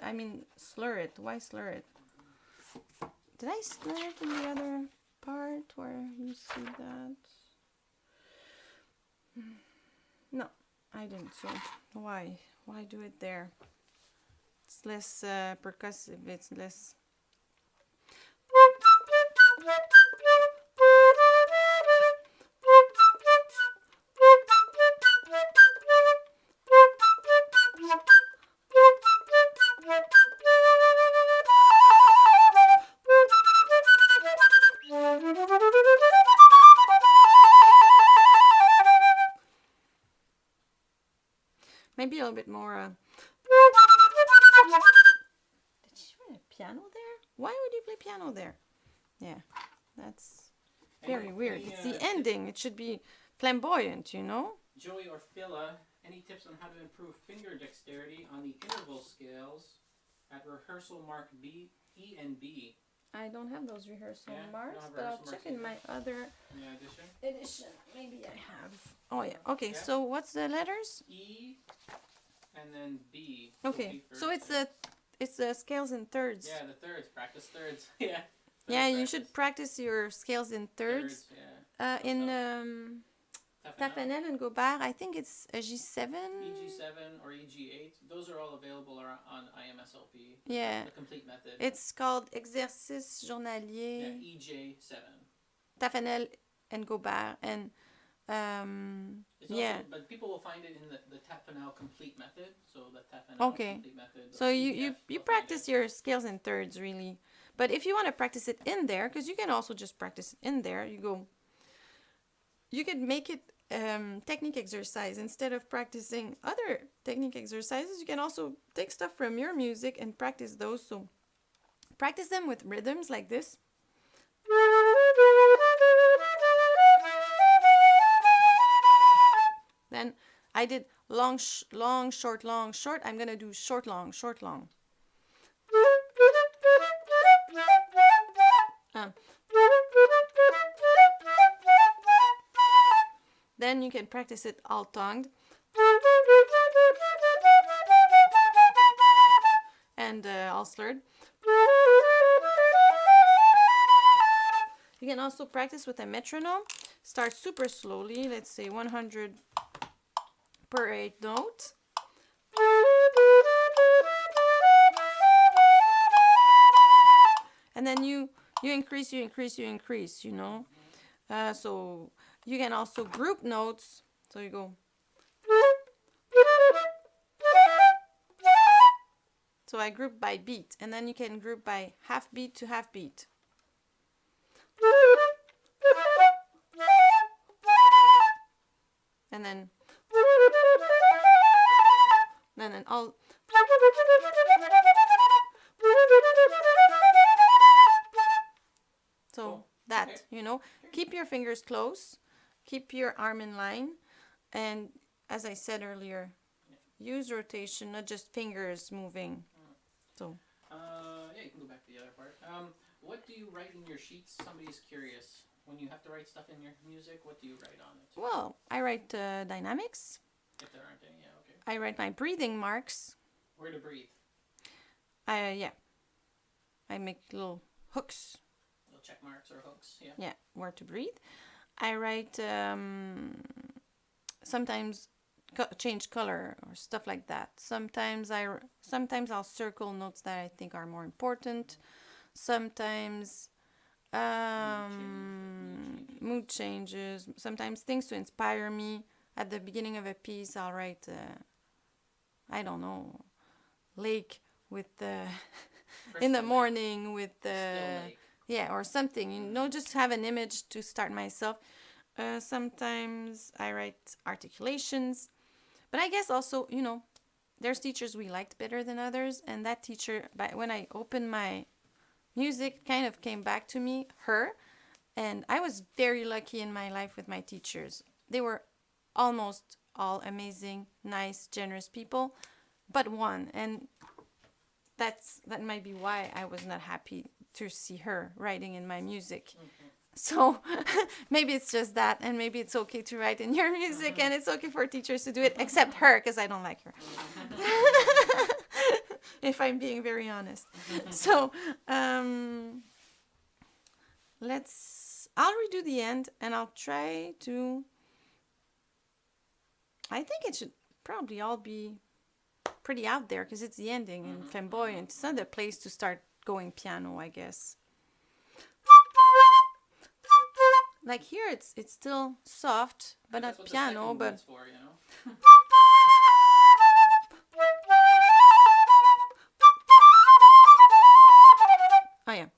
I mean, slur it. Why slur it? Did I slur it in the other part where you see that? No, I didn't. So why? Why do it there? It's less percussive. It's less. Maybe a little bit more. Did she play a piano there? Why would you play piano there? Yeah, that's very weird. It's the ending. It should be flamboyant, you know? Joey or Phila, any tips on how to improve finger dexterity on the interval scales at rehearsal mark B, E, and B? I don't have those rehearsal Yeah, you don't marks, have but I'll rehearsal check marks in my other Yeah, edition. Maybe I have. Oh yeah. Okay. Yeah. So what's the letters? E and then B. Okay. B first, So it's the scales in thirds. Yeah, the thirds. Practice thirds. Yeah. Yeah, you should practice your scales in thirds. Yeah. In Tafanel and Gobert, I think it's a G7. EG7 or EG8. Those are all available on IMSLP. Yeah. The complete method. It's called Exercice Journalier. Yeah, EJ7. Tafanel and Gobert. And yeah. But people will find it in the Tafanel complete method. So the Tafanel complete method. So you practice your scales in thirds, really. But if you want to practice it in there, because you can also just practice it in there, you could make it technique exercise. Instead of practicing other technique exercises, you can also take stuff from your music and practice those. So practice them with rhythms like this. Then I did long, short, long, short. I'm going to do short, long, short, long. Then you can practice it all tongued. And all slurred. You can also practice with a metronome. Start super slowly. Let's say 100 per 8 note. And then you increase, you know. So you can also group notes. So you go. So I group by beat. And then you can group by half beat to half beat. And then all. So that, you know, keep your fingers close, keep your arm in line, and as I said earlier, use rotation, not just fingers moving. So. Yeah, you can go back to the other part. What do you write in your sheets? Somebody's curious. When you have to write stuff in your music, what do you write on it? Well, I write dynamics. If there aren't any, yeah, okay. I write my breathing marks. Where to breathe? Yeah. I make little hooks. Little check marks or hooks, yeah. Yeah, where to breathe. I write sometimes change color or stuff like that. Sometimes I'll circle notes that I think are more important. Sometimes mood changes. Sometimes things to inspire me. At the beginning of a piece, I'll write, I don't know, lake with in the morning with yeah, or something. You know, just have an image to start myself. Sometimes I write articulations. But I guess also, you know, there's teachers we liked better than others. And that teacher, when I opened my music, kind of came back to me, her. And I was very lucky in my life with my teachers. They were almost all amazing, nice, generous people, but one. And that might be why I was not happy to see her writing in my music. Mm-hmm. So maybe it's just that, and maybe it's okay to write in your music, and it's okay for teachers to do it, except her, because I don't like her. If I'm being very honest. So I'll redo the end, and I'll try to. I think it should probably all be pretty out there, because it's the ending and flamboyant. It's not the place to start going piano, I guess. Like here, it's still soft, but not piano, but. For, you know? Oh yeah.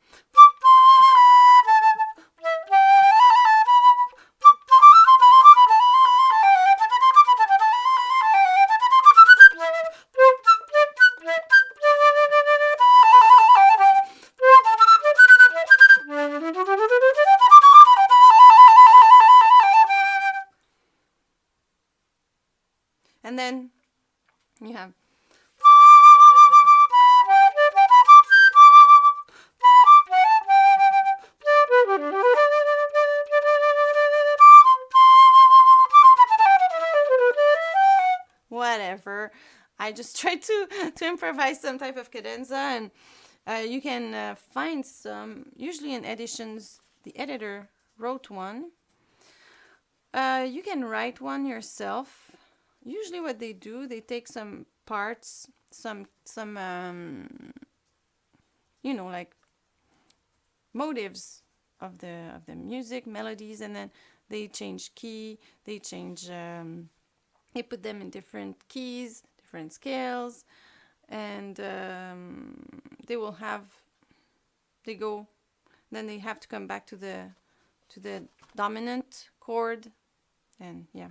And then you have. whatever. I just tried to improvise some type of cadenza, and you can find some, usually in editions, the editor wrote one. You can write one yourself. Usually what they do, they take some parts, some like motives of the music, melodies, and then they change key, they change, they put them in different keys, different scales, and they go, then they have to come back to the dominant chord, and yeah.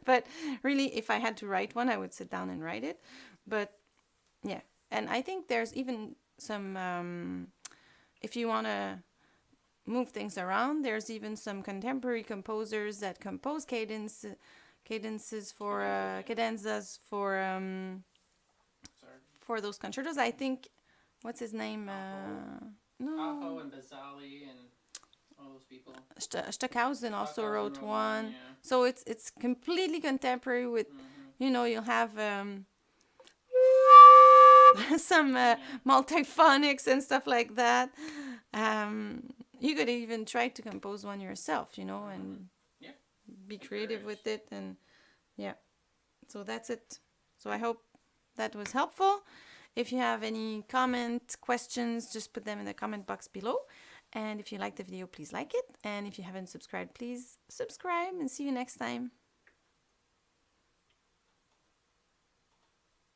But really, if I had to write one, I would sit down and write it. But yeah, and I think there's even some, if you want to move things around, there's even some contemporary composers that compose cadenzas for those concertos. I think, what's his name? Aho and Bazali and all those people. Stockhausen also wrote one. Yeah. So it's completely contemporary with, you'll have some multiphonics and stuff like that. You could even try to compose one yourself, and be creative with it. And yeah, so that's it. So I hope that was helpful. If you have any questions, just put them in the comment box below. And if you like the video, please like it. And if you haven't subscribed, please subscribe, and see you next time.